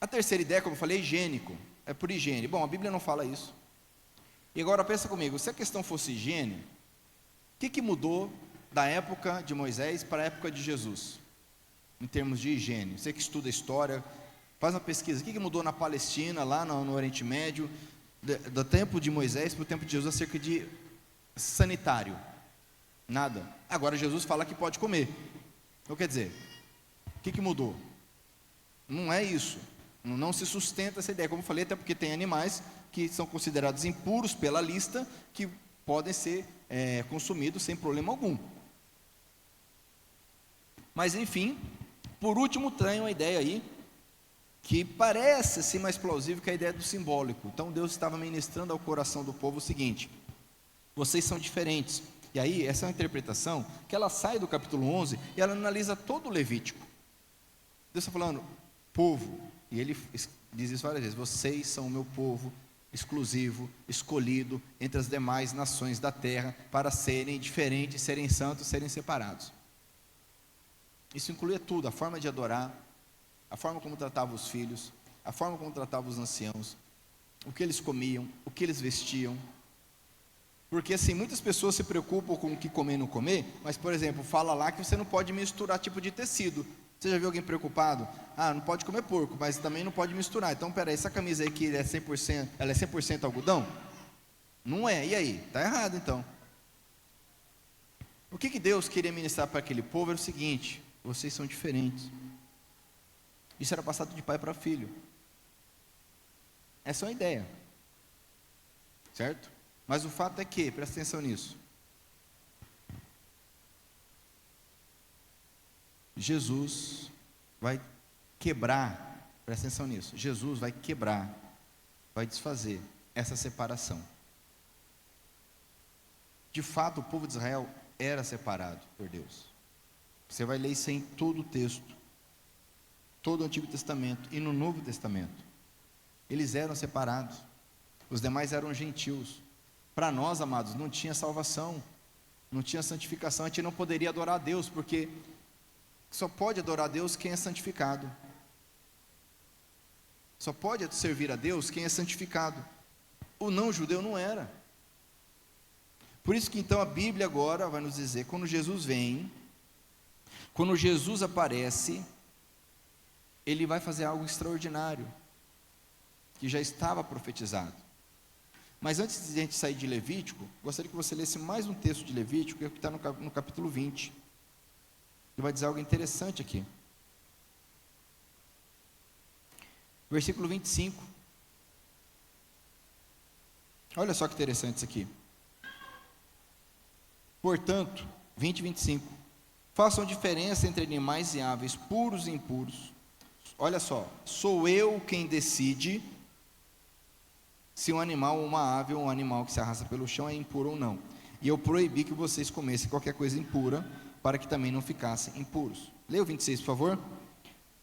A terceira ideia, como eu falei, é higiênico, é por higiene. Bom, a Bíblia não fala isso. E agora pensa comigo, se a questão fosse higiene, o que mudou da época de Moisés para a época de Jesus, em termos de higiene? Você que estuda história, faz uma pesquisa. O que mudou na Palestina, lá no Oriente Médio, do tempo de Moisés para o tempo de Jesus, acerca de sanitário? Nada. Agora Jesus fala que pode comer. Então quer dizer, o que mudou? Não é isso. Não se sustenta essa ideia, como eu falei, até porque tem animais que são considerados impuros pela lista, que podem ser consumidos sem problema algum. Mas enfim, por último, tem uma ideia aí que parece assim mais plausível que a ideia do simbólico. Então Deus estava ministrando ao coração do povo o seguinte: vocês são diferentes. E aí essa é uma interpretação que ela sai do capítulo 11 e ela analisa todo o Levítico. Deus está falando, povo, e ele diz isso várias vezes: vocês são o meu povo exclusivo, escolhido entre as demais nações da terra, para serem diferentes, serem santos, serem separados. Isso inclui tudo: a forma de adorar, a forma como tratava os filhos, a forma como tratava os anciãos, o que eles comiam, o que eles vestiam. Porque assim, muitas pessoas se preocupam com o que comer e não comer, mas, por exemplo, fala lá que você não pode misturar tipo de tecido. Você já viu alguém preocupado? Não pode comer porco, mas também não pode misturar. Então, peraí, essa camisa aí que é 100%, ela é 100% algodão? Não é, e aí? Está errado então. O que Deus queria ministrar para aquele povo era o seguinte: vocês são diferentes. Isso era passado de pai para filho. Essa é uma ideia, certo? Mas o fato é que, presta atenção nisso, Jesus vai quebrar, presta atenção nisso, Jesus vai quebrar, vai desfazer essa separação. De fato, o povo de Israel era separado por Deus. Você vai ler isso em todo o texto, todo o Antigo Testamento e no Novo Testamento. Eles eram separados. Os demais eram gentios. Para nós, amados, não tinha salvação, não tinha santificação. A gente não poderia adorar a Deus, porque só pode adorar a Deus quem é santificado. Só pode servir a Deus quem é santificado. O não-judeu não era. Por isso que então a Bíblia agora vai nos dizer, quando Jesus vem, quando Jesus aparece, Ele vai fazer algo extraordinário, que já estava profetizado. Mas antes de a gente sair de Levítico, gostaria que você lesse mais um texto de Levítico, que está no capítulo 20. Ele vai dizer algo interessante aqui. Versículo 25. Olha só que interessante isso aqui. Portanto, 20 e 25. Façam diferença entre animais e aves, puros e impuros. Olha só, sou eu quem decide se um animal ou uma ave ou um animal que se arrasta pelo chão é impuro ou não. E eu proibi que vocês comessem qualquer coisa impura, para que também não ficassem impuros. Leia o 26, por favor.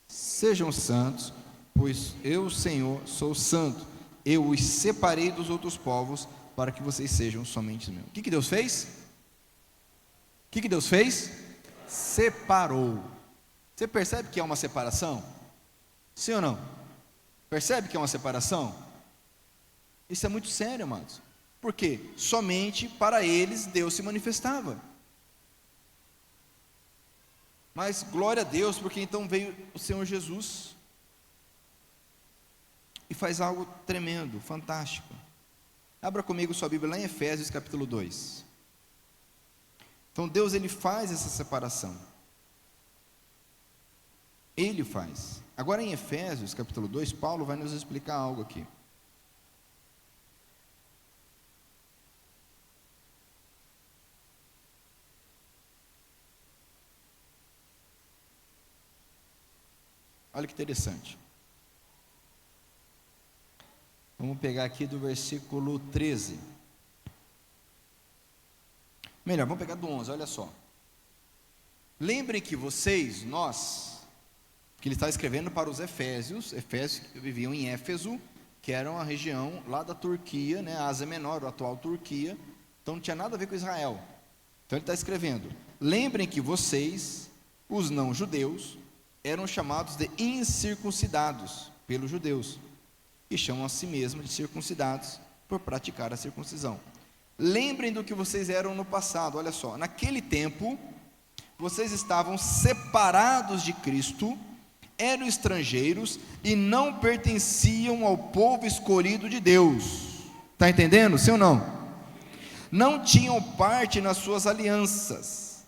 Sejam santos, pois eu, Senhor, sou santo. Eu os separei dos outros povos, para que vocês sejam somente meus. O que Deus fez? O que Deus fez? Separou. Você percebe que é uma separação? Sim ou não? Percebe que é uma separação? Isso é muito sério, amados. Por quê? Somente para eles Deus se manifestava. Mas glória a Deus, porque então veio o Senhor Jesus e faz algo tremendo, fantástico. Abra comigo sua Bíblia lá em Efésios capítulo 2. Então Deus, Ele faz essa separação. Ele faz. Agora em Efésios capítulo 2, Paulo vai nos explicar algo aqui. Olha que interessante. Vamos pegar aqui do versículo 13. Melhor, vamos pegar do 11, olha só. Lembrem que vocês, nós, que ele está escrevendo para os Efésios que viviam em Éfeso, que era uma região lá da Turquia, né, a Ásia Menor, a atual Turquia, então não tinha nada a ver com Israel. Então ele está escrevendo, lembrem que vocês, os não-judeus, eram chamados de incircuncidados pelos judeus, e chamam a si mesmos de circuncidados por praticar a circuncisão. Lembrem do que vocês eram no passado, olha só, naquele tempo, vocês estavam separados de Cristo, eram estrangeiros e não pertenciam ao povo escolhido de Deus. Está entendendo? Sim ou não? Não tinham parte nas suas alianças,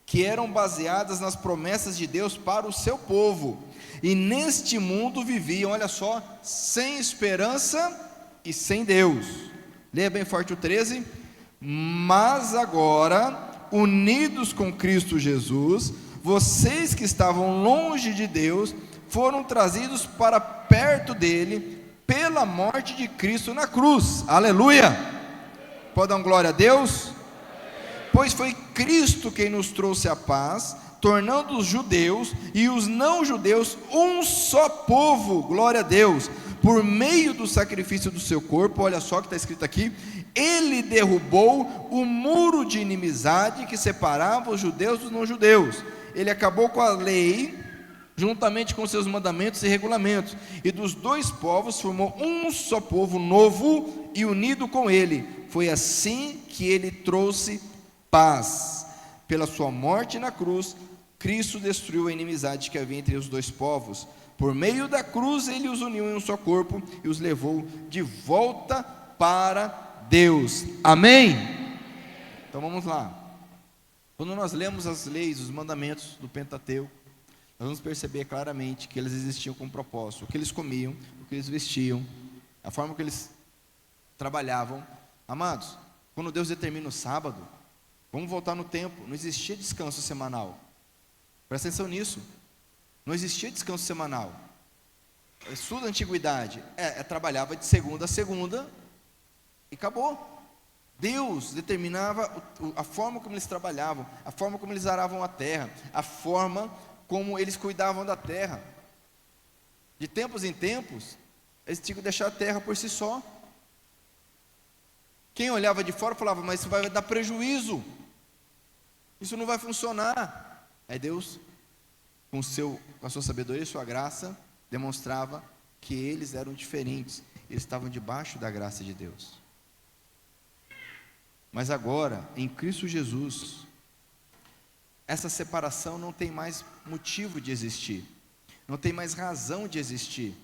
que eram baseadas nas promessas de Deus para o seu povo, e neste mundo viviam, olha só, sem esperança e sem Deus. Leia bem forte o 13. Mas agora, unidos com Cristo Jesus, vocês que estavam longe de Deus, foram trazidos para perto dele, pela morte de Cristo na cruz. Aleluia! Pode dar glória a Deus? Pois foi Cristo quem nos trouxe a paz, tornando os judeus e os não-judeus um só povo, glória a Deus, por meio do sacrifício do seu corpo. Olha só o que está escrito aqui, ele derrubou o muro de inimizade que separava os judeus dos não-judeus, ele acabou com a lei, juntamente com seus mandamentos e regulamentos, e dos dois povos formou um só povo novo e unido com ele. Foi assim que ele trouxe paz. Pela sua morte na cruz, Cristo destruiu a inimizade que havia entre os dois povos. Por meio da cruz, ele os uniu em um só corpo e os levou de volta para Deus. Amém? Então vamos lá. Quando nós lemos as leis, os mandamentos do Pentateuco, nós vamos perceber claramente que eles existiam com um propósito. O que eles comiam, o que eles vestiam, a forma que eles trabalhavam. Amados, quando Deus determina o sábado, vamos voltar no tempo, não existia descanso semanal. Presta atenção nisso. Não existia descanso semanal. Estuda a antiguidade. Trabalhava de segunda a segunda e acabou. Deus determinava a forma como eles trabalhavam, a forma como eles aravam a terra, a forma como eles cuidavam da terra. De tempos em tempos, eles tinham que deixar a terra por si só. Quem olhava de fora falava, mas isso vai dar prejuízo, isso não vai funcionar. Aí Deus, com a sua sabedoria e sua graça, demonstrava que eles eram diferentes, eles estavam debaixo da graça de Deus. Mas agora, em Cristo Jesus, essa separação não tem mais motivo de existir, não tem mais razão de existir.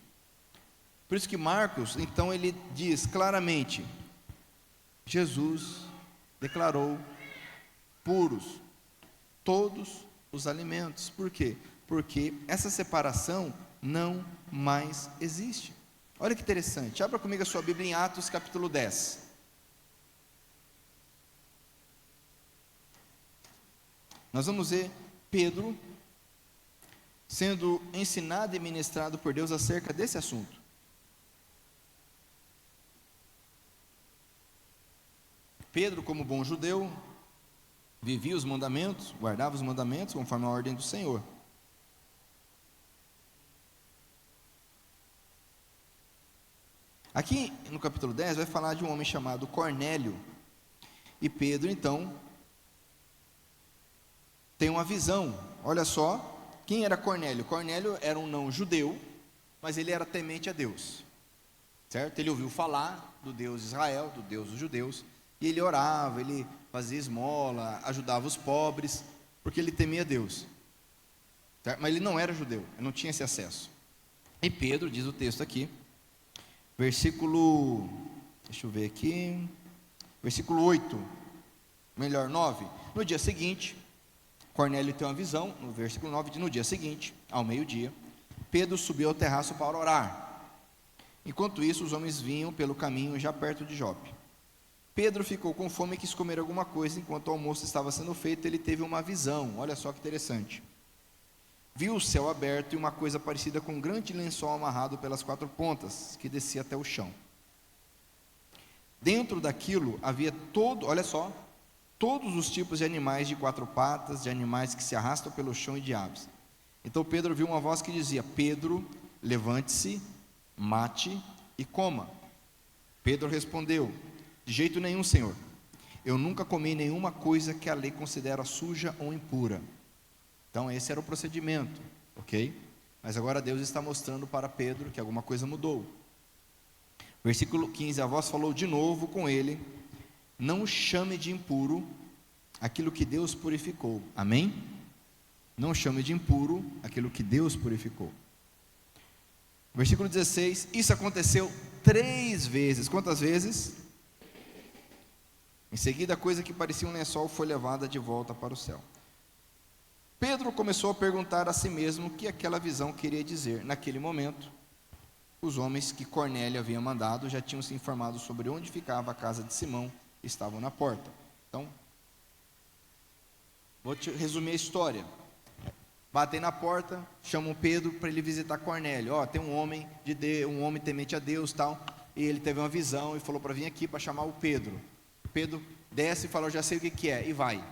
Por isso que Marcos, então, ele diz claramente: Jesus declarou puros todos os alimentos. Por quê? Porque essa separação não mais existe. Olha que interessante, abra comigo a sua Bíblia em Atos capítulo 10. Nós vamos ver Pedro sendo ensinado e ministrado por Deus acerca desse assunto. Pedro, como bom judeu, vivia os mandamentos, guardava os mandamentos conforme a ordem do Senhor. Aqui no capítulo 10 vai falar de um homem chamado Cornélio. E Pedro então tem uma visão. Olha só, quem era Cornélio? Cornélio era um não judeu, mas ele era temente a Deus, certo? Ele ouviu falar do Deus de Israel, do Deus dos judeus, e ele orava, ele fazia esmola, ajudava os pobres, porque ele temia Deus, certo? Mas ele não era judeu, ele não tinha esse acesso. E Pedro, diz o texto aqui, versículo, deixa eu ver aqui, versículo 8, melhor, 9, no dia seguinte, Cornélio tem uma visão, no versículo 9, no dia seguinte, ao meio-dia, Pedro subiu ao terraço para orar. Enquanto isso, os homens vinham pelo caminho já perto de Jope. Pedro ficou com fome e quis comer alguma coisa. Enquanto o almoço estava sendo feito, ele teve uma visão. Olha só que interessante. Viu o céu aberto e uma coisa parecida com um grande lençol amarrado pelas 4 pontas, que descia até o chão. Dentro daquilo havia olha só, todos os tipos de animais de 4 patas, de animais que se arrastam pelo chão e de aves. Então Pedro viu uma voz que dizia: Pedro, levante-se, mate e coma. Pedro respondeu: de jeito nenhum, Senhor. Eu nunca comi nenhuma coisa que a lei considera suja ou impura. Então esse era o procedimento, ok? Mas agora Deus está mostrando para Pedro que alguma coisa mudou. Versículo 15, a voz falou de novo com ele: não chame de impuro aquilo que Deus purificou. Amém? Não chame de impuro aquilo que Deus purificou. Versículo 16, isso aconteceu 3 vezes. Quantas vezes? Em seguida, a coisa que parecia um lençol foi levada de volta para o céu. Pedro começou a perguntar a si mesmo o que aquela visão queria dizer. Naquele momento, os homens que Cornélio havia mandado já tinham se informado sobre onde ficava a casa de Simão e estavam na porta. Então, vou te resumir a história. Batem na porta, chamam Pedro para ele visitar Cornélio. Tem um homem temente a Deus, tal, e ele teve uma visão e falou para vir aqui para chamar o Pedro. Pedro desce e fala: eu já sei o que é, e vai.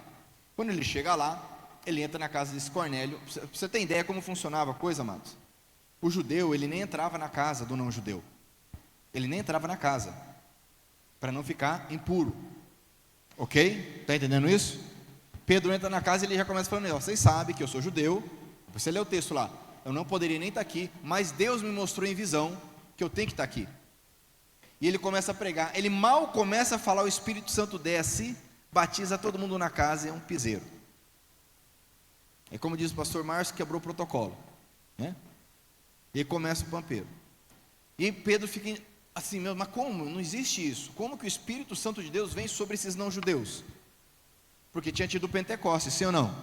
Quando ele chega lá, ele entra na casa desse Cornélio. Você tem ideia como funcionava a coisa, amados? O judeu, ele nem entrava na casa do não judeu. Ele nem entrava na casa, para não ficar impuro. Ok? Está entendendo isso? Pedro entra na casa e ele já começa falando: vocês sabem que eu sou judeu. Você lê o texto lá: eu não poderia nem estar aqui, mas Deus me mostrou em visão que eu tenho que estar aqui. E ele começa a pregar. Ele mal começa a falar, o Espírito Santo desce, batiza todo mundo na casa, é um piseiro. É como diz o pastor Márcio, quebrou o protocolo, né? E aí começa o pampeiro. E Pedro fica assim: mas como? Não existe isso. Como que o Espírito Santo de Deus vem sobre esses não judeus? Porque tinha tido o Pentecostes, sim ou não?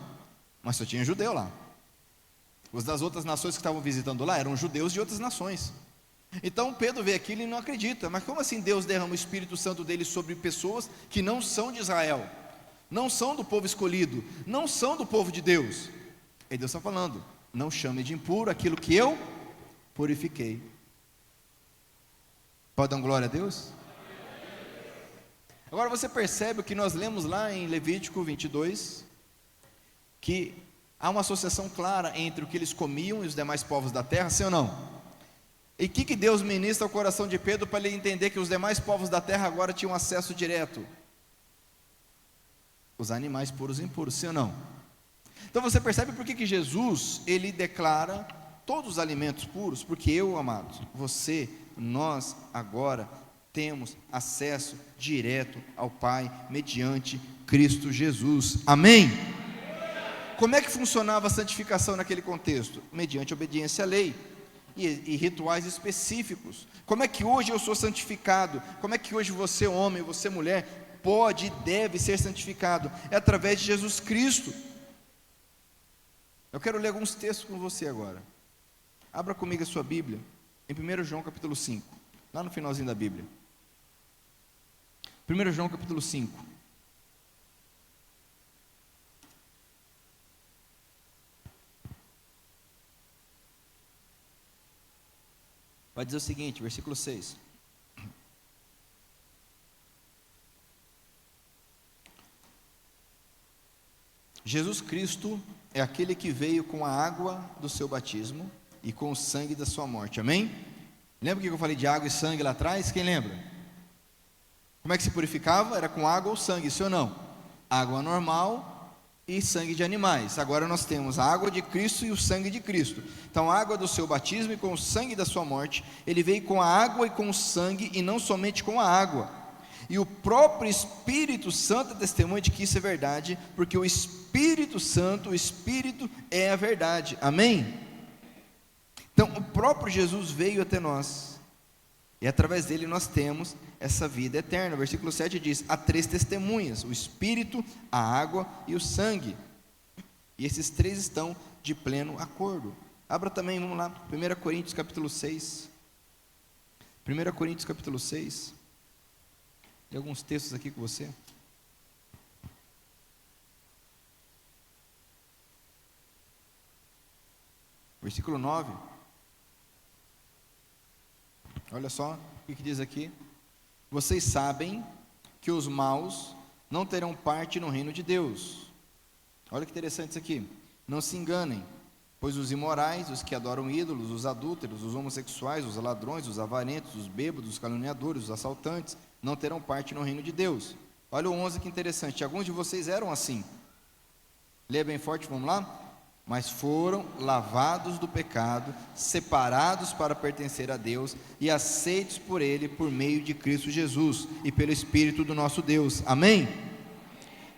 Mas só tinha judeu lá. Os das outras nações que estavam visitando lá eram judeus de outras nações. Então Pedro vê aquilo e não acredita. Mas como assim Deus derrama o Espírito Santo dele sobre pessoas que não são de Israel, não são do povo escolhido, não são do povo de Deus? E Deus está falando: não chame de impuro aquilo que eu purifiquei. Pode dar glória a Deus? Agora você percebe o que nós lemos lá em Levítico 22, que há uma associação clara entre o que eles comiam e os demais povos da terra, sim ou não? E o que Deus ministra ao coração de Pedro para ele entender que os demais povos da terra agora tinham acesso direto? Os animais puros e impuros, sim ou não? Então você percebe por que Jesus, ele declara todos os alimentos puros? Porque eu, amados, você, nós agora temos acesso direto ao Pai, mediante Cristo Jesus, amém? Como é que funcionava a santificação naquele contexto? Mediante obediência à lei e rituais específicos. Como é que hoje eu sou santificado? Como é que hoje você, homem, você, mulher, pode e deve ser santificado? É através de Jesus Cristo. Eu quero ler alguns textos com você agora. Abra comigo a sua Bíblia, em 1 João capítulo 5, lá no finalzinho da Bíblia. 1 João capítulo 5. Vai dizer o seguinte, versículo 6. Jesus Cristo é aquele que veio com a água do seu batismo e com o sangue da sua morte, amém? Lembra que eu falei de água e sangue lá atrás? Quem lembra? Como é que se purificava? Era com água ou sangue, sim ou não? Água normal e sangue de animais. Agora nós temos a água de Cristo e o sangue de Cristo. Então a água do seu batismo e com o sangue da sua morte, ele veio com a água e com o sangue, e não somente com a água. E o próprio Espírito Santo é testemunha de que isso é verdade, porque o Espírito Santo, o Espírito é a verdade, amém? Então o próprio Jesus veio até nós, e através dele nós temos essa vida eterna. O versículo 7 diz: há 3 testemunhas, o Espírito, a água e o sangue, e esses 3 estão de pleno acordo. Abra também, vamos lá, 1 Coríntios capítulo 6, 1 Coríntios capítulo 6, tem alguns textos aqui com você. Versículo 9, olha só o que diz aqui: vocês sabem que os maus não terão parte no reino de Deus. Olha que interessante isso aqui. Não se enganem, pois os imorais, os que adoram ídolos, os adúlteros, os homossexuais, os ladrões, os avarentos, os bêbados, os caluniadores, os assaltantes, não terão parte no reino de Deus. Olha o 11, que interessante. Alguns de vocês eram assim. Leia bem forte, vamos lá. Mas foram lavados do pecado, separados para pertencer a Deus e aceitos por Ele por meio de Cristo Jesus e pelo Espírito do nosso Deus, amém?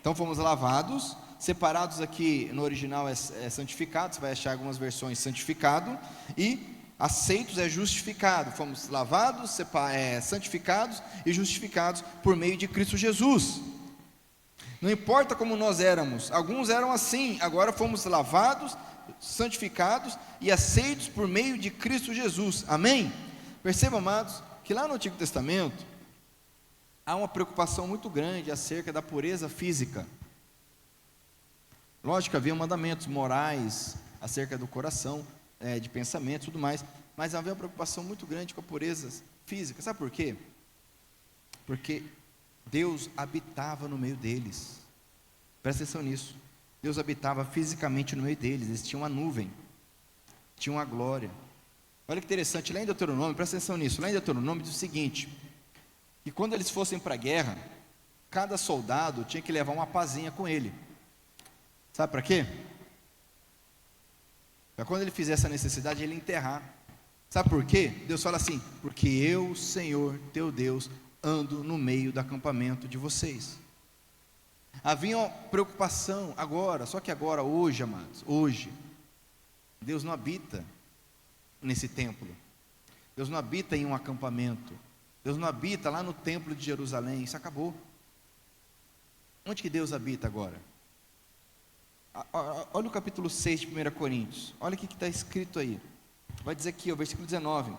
Então fomos lavados, separados aqui no original é santificado, você vai achar algumas versões santificado, e aceitos é justificado. Fomos lavados, santificados e justificados por meio de Cristo Jesus. Não importa como nós éramos, alguns eram assim, agora fomos lavados, santificados e aceitos por meio de Cristo Jesus, amém? Percebam, amados, que lá no Antigo Testamento há uma preocupação muito grande acerca da pureza física. Lógico, havia mandamentos morais acerca do coração, de pensamento e tudo mais, mas havia uma preocupação muito grande com a pureza física. Sabe por quê? Porque Deus habitava no meio deles. Presta atenção nisso. Deus habitava fisicamente no meio deles. Eles tinham uma nuvem, tinham uma glória. Olha que interessante, lá em Deuteronômio, presta atenção nisso. Lá em Deuteronômio diz o seguinte: que quando eles fossem para a guerra, cada soldado tinha que levar uma pazinha com ele. Sabe para quê? Para quando ele fizesse a necessidade, ele enterrar. Sabe por quê? Deus fala assim: porque eu, Senhor, teu Deus, ando no meio do acampamento de vocês. Havia uma preocupação agora, só que agora, hoje, amados, hoje, Deus não habita nesse templo. Deus não habita em um acampamento. Deus não habita lá no templo de Jerusalém. Isso acabou. Onde que Deus habita agora? Olha o capítulo 6 de 1 Coríntios. Olha o que está escrito aí. Vai dizer aqui, o versículo 19: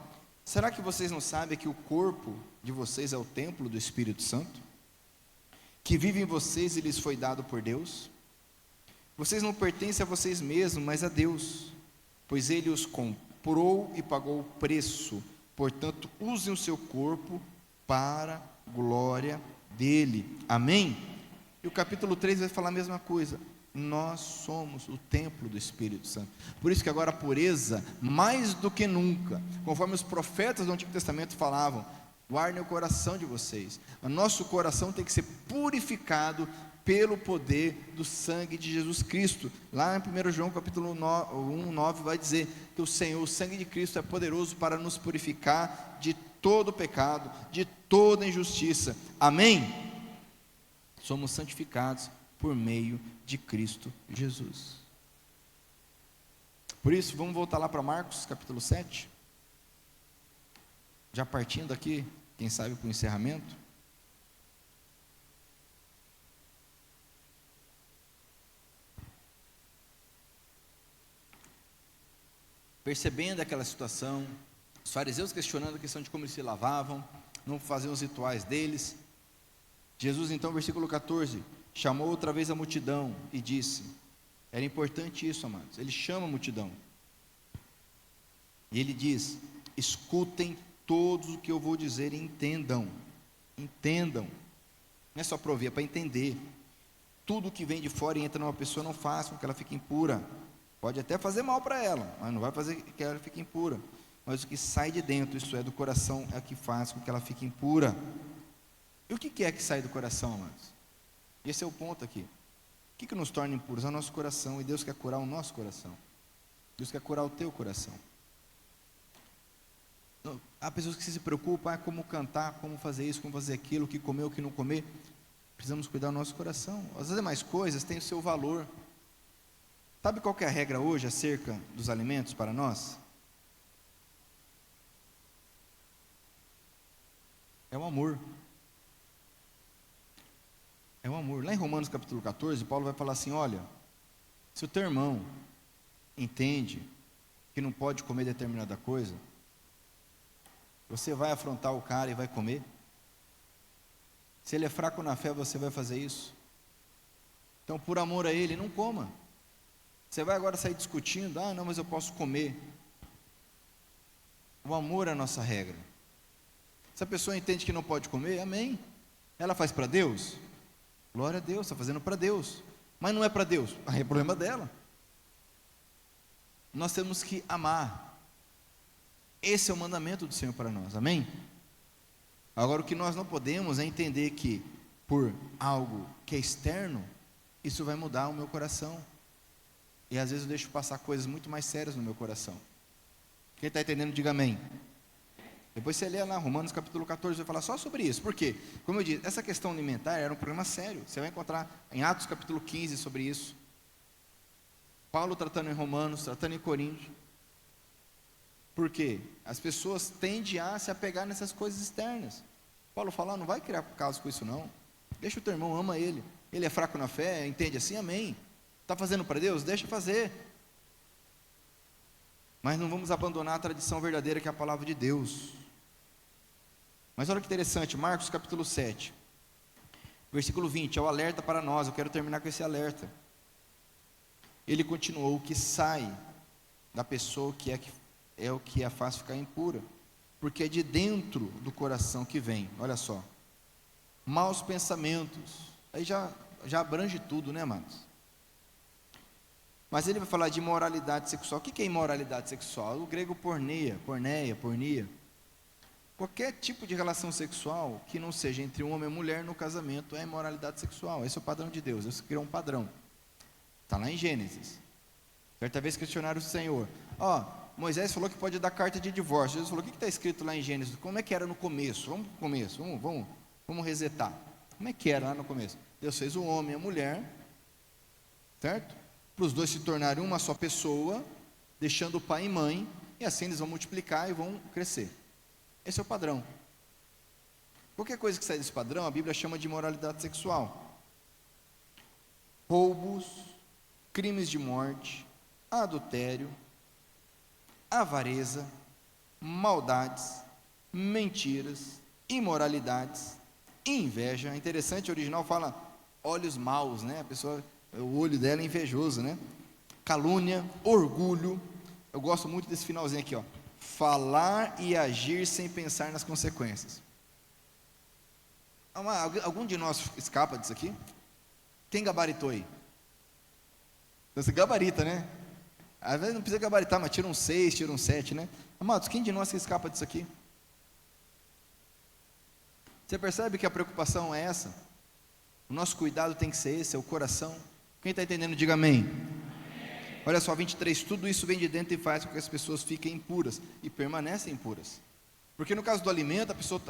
será que vocês não sabem que o corpo de vocês é o templo do Espírito Santo, que vive em vocês e lhes foi dado por Deus? Vocês não pertencem a vocês mesmos, mas a Deus, pois Ele os comprou e pagou o preço. Portanto, usem o seu corpo para a glória dele. Amém? E o capítulo 3 vai falar a mesma coisa. Nós somos o templo do Espírito Santo. Por isso que agora a pureza, mais do que nunca, conforme os profetas do Antigo Testamento falavam, guardem o coração de vocês. O nosso coração tem que ser purificado pelo poder do sangue de Jesus Cristo. Lá em 1 João capítulo 1, 9 vai dizer que o Senhor, o sangue de Cristo é poderoso para nos purificar de todo pecado, de toda injustiça. Amém? Somos santificados por meio de Cristo Jesus. Por isso, vamos voltar lá para Marcos capítulo 7. Já partindo aqui, quem sabe para o encerramento. Percebendo aquela situação, os fariseus questionando a questão de como eles se lavavam, não faziam os rituais deles. Jesus então, versículo 14, chamou outra vez a multidão e disse, era importante isso, amados, ele chama a multidão, e ele diz, escutem todos o que eu vou dizer e entendam, não é só para ouvir, é para entender. Tudo que vem de fora e entra numa pessoa não faz com que ela fique impura, pode até fazer mal para ela, mas não vai fazer que ela fique impura, mas o que sai de dentro, isso é do coração, é o que faz com que ela fique impura. E o que é que sai do coração, amados? Esse é o ponto aqui. O que nos torna impuros? É o nosso coração, e Deus quer curar o nosso coração. Deus quer curar o teu coração. Há pessoas que se preocupam, como cantar, como fazer isso, como fazer aquilo, o que comer, o que não comer. Precisamos cuidar do nosso coração. As demais coisas têm o seu valor. Sabe qual que é a regra hoje acerca dos alimentos para nós? É o amor. É o amor. Lá em Romanos capítulo 14, Paulo vai falar assim, olha, se o teu irmão entende que não pode comer determinada coisa, você vai afrontar o cara e vai comer? Se ele é fraco na fé, você vai fazer isso? Então, por amor a ele, não coma. Você vai agora sair discutindo, não, mas eu posso comer. O amor é a nossa regra. Se a pessoa entende que não pode comer, amém. Ela faz para Deus? Glória a Deus, está fazendo para Deus. Mas não é para Deus, aí é problema dela. Nós temos que amar. Esse é o mandamento do Senhor para nós, amém? Agora, o que nós não podemos é entender que, por algo que é externo, isso vai mudar o meu coração. E às vezes eu deixo passar coisas muito mais sérias no meu coração. Quem está entendendo, diga amém. Depois você lê lá, Romanos capítulo 14, vai falar só sobre isso. Por quê? Como eu disse, essa questão alimentar era um problema sério. Você vai encontrar em Atos capítulo 15 sobre isso. Paulo tratando em Romanos, tratando em Coríntios. Por quê? As pessoas tendem a se apegar nessas coisas externas. Paulo fala, não vai criar caso com isso não. Deixa o teu irmão, ama ele. Ele é fraco na fé, entende assim, amém. Está fazendo para Deus? Deixa fazer. Mas não vamos abandonar a tradição verdadeira que é a palavra de Deus. Mas olha que interessante, Marcos capítulo 7, versículo 20, é o alerta para nós, eu quero terminar com esse alerta. Ele continuou, o que sai da pessoa que é o que a faz ficar impura, porque é de dentro do coração que vem, olha só, maus pensamentos, aí já abrange tudo, né, amados? Mas ele vai falar de imoralidade sexual. O que é imoralidade sexual? O grego porneia. Qualquer tipo de relação sexual que não seja entre um homem e mulher no casamento é imoralidade sexual. Esse é o padrão de Deus. Deus criou um padrão. Está lá em Gênesis. Certa vez questionaram o Senhor. Moisés falou que pode dar carta de divórcio. Jesus falou, o que está escrito lá em Gênesis? Como é que era no começo? Vamos para o começo, vamos resetar. Como é que era lá no começo? Deus fez o homem e a mulher, certo? Para os dois se tornarem uma só pessoa, deixando o pai e mãe, e assim eles vão multiplicar e vão crescer. Esse é o padrão. Qualquer coisa que sai desse padrão, a Bíblia chama de imoralidade sexual. Roubos, crimes de morte, adultério, avareza, maldades, mentiras, imoralidades, inveja. É interessante, o original fala olhos maus, né? A pessoa, o olho dela é invejoso, né? Calúnia, orgulho. Eu gosto muito desse finalzinho aqui, ó. Falar e agir sem pensar nas consequências. Algum de nós escapa disso aqui? Quem gabaritou aí? Você gabarita, né? Às vezes não precisa gabaritar, mas tira um 6, tira um 7, né? Amados, quem de nós que escapa disso aqui? Você percebe que a preocupação é essa? O nosso cuidado tem que ser esse, é o coração. Quem está entendendo, diga amém. Olha só, 23, tudo isso vem de dentro e faz com que as pessoas fiquem impuras e permanecem impuras. Porque no caso do alimento, a pessoa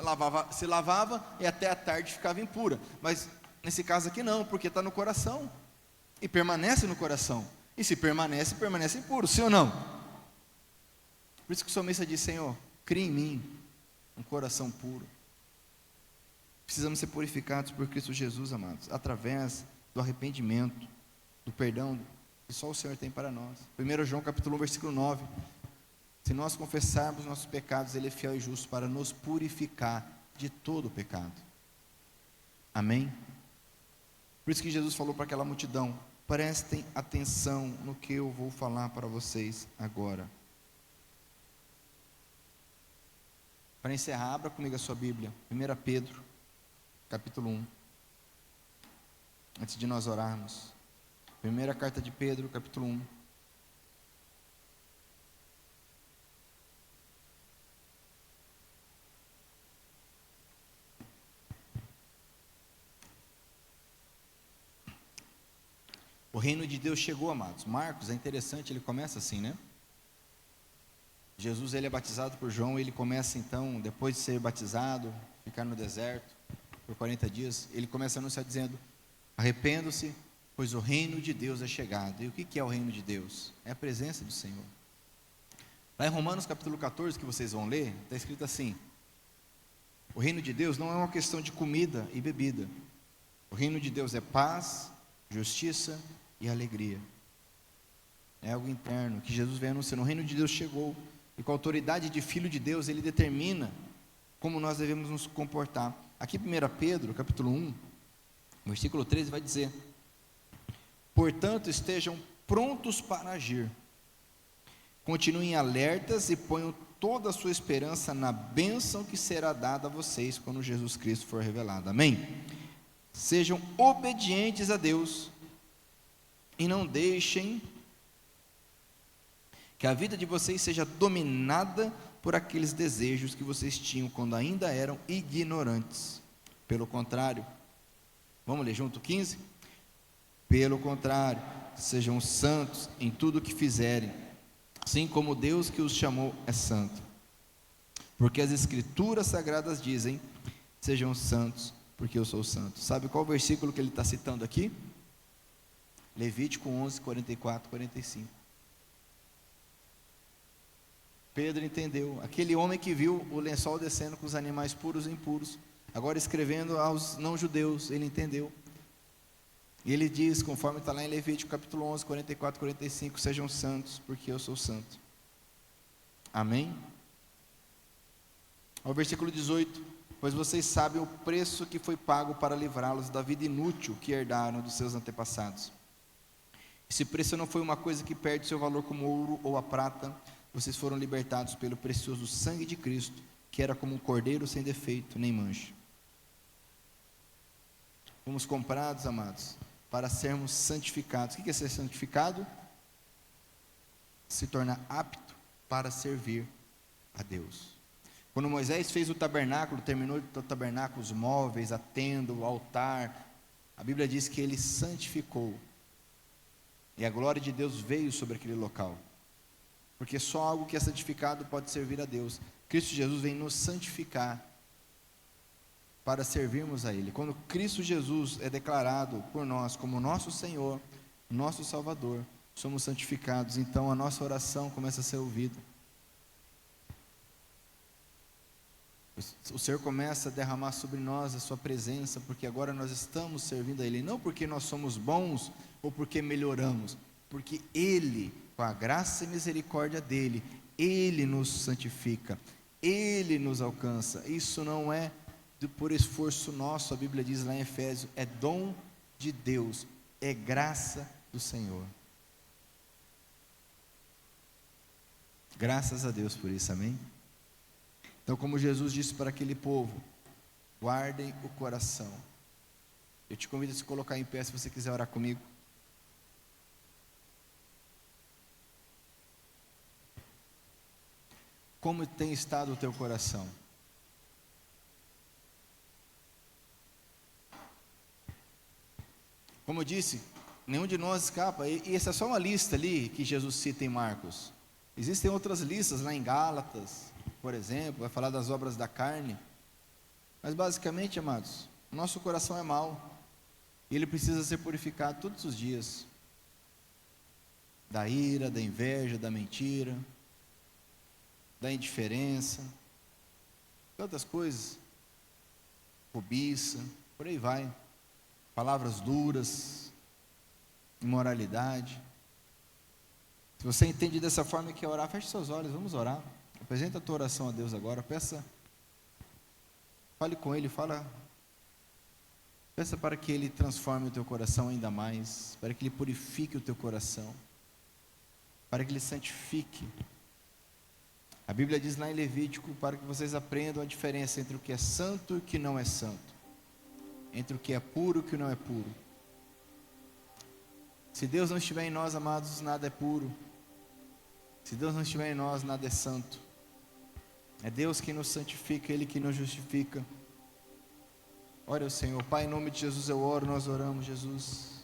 se lavava e até a tarde ficava impura. Mas nesse caso aqui não, porque está no coração. E permanece no coração. E se permanece, permanece impuro, sim ou não? Por isso que o salmista diz, Senhor, cria em mim um coração puro. Precisamos ser purificados por Cristo Jesus, amados, através do arrependimento, do perdão que só o Senhor tem para nós. 1 João capítulo 1, versículo 9. Se nós confessarmos nossos pecados, Ele é fiel e justo para nos purificar de todo o pecado. Amém? Por isso que Jesus falou para aquela multidão, prestem atenção no que eu vou falar para vocês agora. Para encerrar, abra comigo a sua Bíblia, 1 Pedro, capítulo 1. Antes de nós orarmos. Primeira carta de Pedro, capítulo 1. O reino de Deus chegou, amados. Marcos, é interessante, ele começa assim, né? Jesus, ele é batizado por João, ele começa então, depois de ser batizado, ficar no deserto por 40 dias, ele começa a anunciar dizendo, arrependam-se, pois o reino de Deus é chegado. E o que é o reino de Deus? É a presença do Senhor. Lá em Romanos capítulo 14, que vocês vão ler, está escrito assim, o reino de Deus não é uma questão de comida e bebida. O reino de Deus é paz, justiça e alegria. É algo interno, que Jesus vem anunciando. O reino de Deus chegou, e com a autoridade de Filho de Deus, Ele determina como nós devemos nos comportar. Aqui 1 Pedro, capítulo 1, versículo 13, vai dizer, portanto, estejam prontos para agir, continuem alertas e ponham toda a sua esperança na bênção que será dada a vocês quando Jesus Cristo for revelado. Amém? Sejam obedientes a Deus e não deixem que a vida de vocês seja dominada por aqueles desejos que vocês tinham quando ainda eram ignorantes. Pelo contrário, vamos ler junto 15? Pelo contrário, sejam santos em tudo o que fizerem, assim como Deus que os chamou é santo. Porque as Escrituras Sagradas dizem, sejam santos, porque eu sou santo. Sabe qual o versículo que ele está citando aqui? Levítico 11, 44, 45. Pedro entendeu, aquele homem que viu o lençol descendo com os animais puros e impuros, agora escrevendo aos não-judeus, ele entendeu. E ele diz, conforme está lá em Levítico capítulo 11, 44, 45, sejam santos, porque eu sou santo. Amém? Ao versículo 18, pois vocês sabem o preço que foi pago para livrá-los da vida inútil que herdaram dos seus antepassados. Esse preço não foi uma coisa que perde seu valor como ouro ou a prata. Vocês foram libertados pelo precioso sangue de Cristo, que era como um cordeiro sem defeito nem mancha. Fomos comprados, amados, para sermos santificados. O que é ser santificado? Se tornar apto para servir a Deus. Quando Moisés fez o tabernáculo, terminou o tabernáculo, os móveis, a tenda, o altar, a Bíblia diz que ele santificou. E a glória de Deus veio sobre aquele local. Porque só algo que é santificado pode servir a Deus. Cristo Jesus vem nos santificar para servirmos a Ele. Quando Cristo Jesus é declarado por nós como nosso Senhor, nosso Salvador, somos santificados, então a nossa oração começa a ser ouvida. O Senhor começa a derramar sobre nós a sua presença, porque agora nós estamos servindo a Ele, não porque nós somos bons ou porque melhoramos, porque Ele, com a graça e misericórdia dEle, Ele nos santifica, Ele nos alcança. Isso não é por esforço nosso, a Bíblia diz lá em Efésios, é dom de Deus, é graça do Senhor. Graças a Deus por isso, amém? Então, como Jesus disse para aquele povo, Guardem o coração. Eu te convido a se colocar em pé se você quiser orar comigo. Como tem estado o teu coração? Como eu disse, nenhum de nós escapa, e essa é só uma lista ali que Jesus cita em Marcos. Existem outras listas lá em Gálatas, por exemplo, vai falar das obras da carne. Mas basicamente, amados, o nosso coração é mau, e ele precisa ser purificado todos os dias. Da ira, da inveja, da mentira, da indiferença, tantas coisas, cobiça, por aí vai. Palavras duras, imoralidade. Se você entende dessa forma e quer orar, feche seus olhos, vamos orar. Apresenta a tua oração a Deus agora, fale com Ele, peça para que Ele transforme o teu coração ainda mais, para que Ele purifique o teu coração, para que Ele santifique. A Bíblia diz lá em Levítico, para que vocês aprendam a diferença entre o que é santo e o que não é santo, entre o que é puro e o que não é puro. Se Deus não estiver em nós, amados, nada é puro. Se Deus não estiver em nós, nada é santo. É Deus quem nos santifica, Ele que nos justifica. Ore ao Senhor. Pai, em nome de Jesus eu oro, nós oramos, Jesus.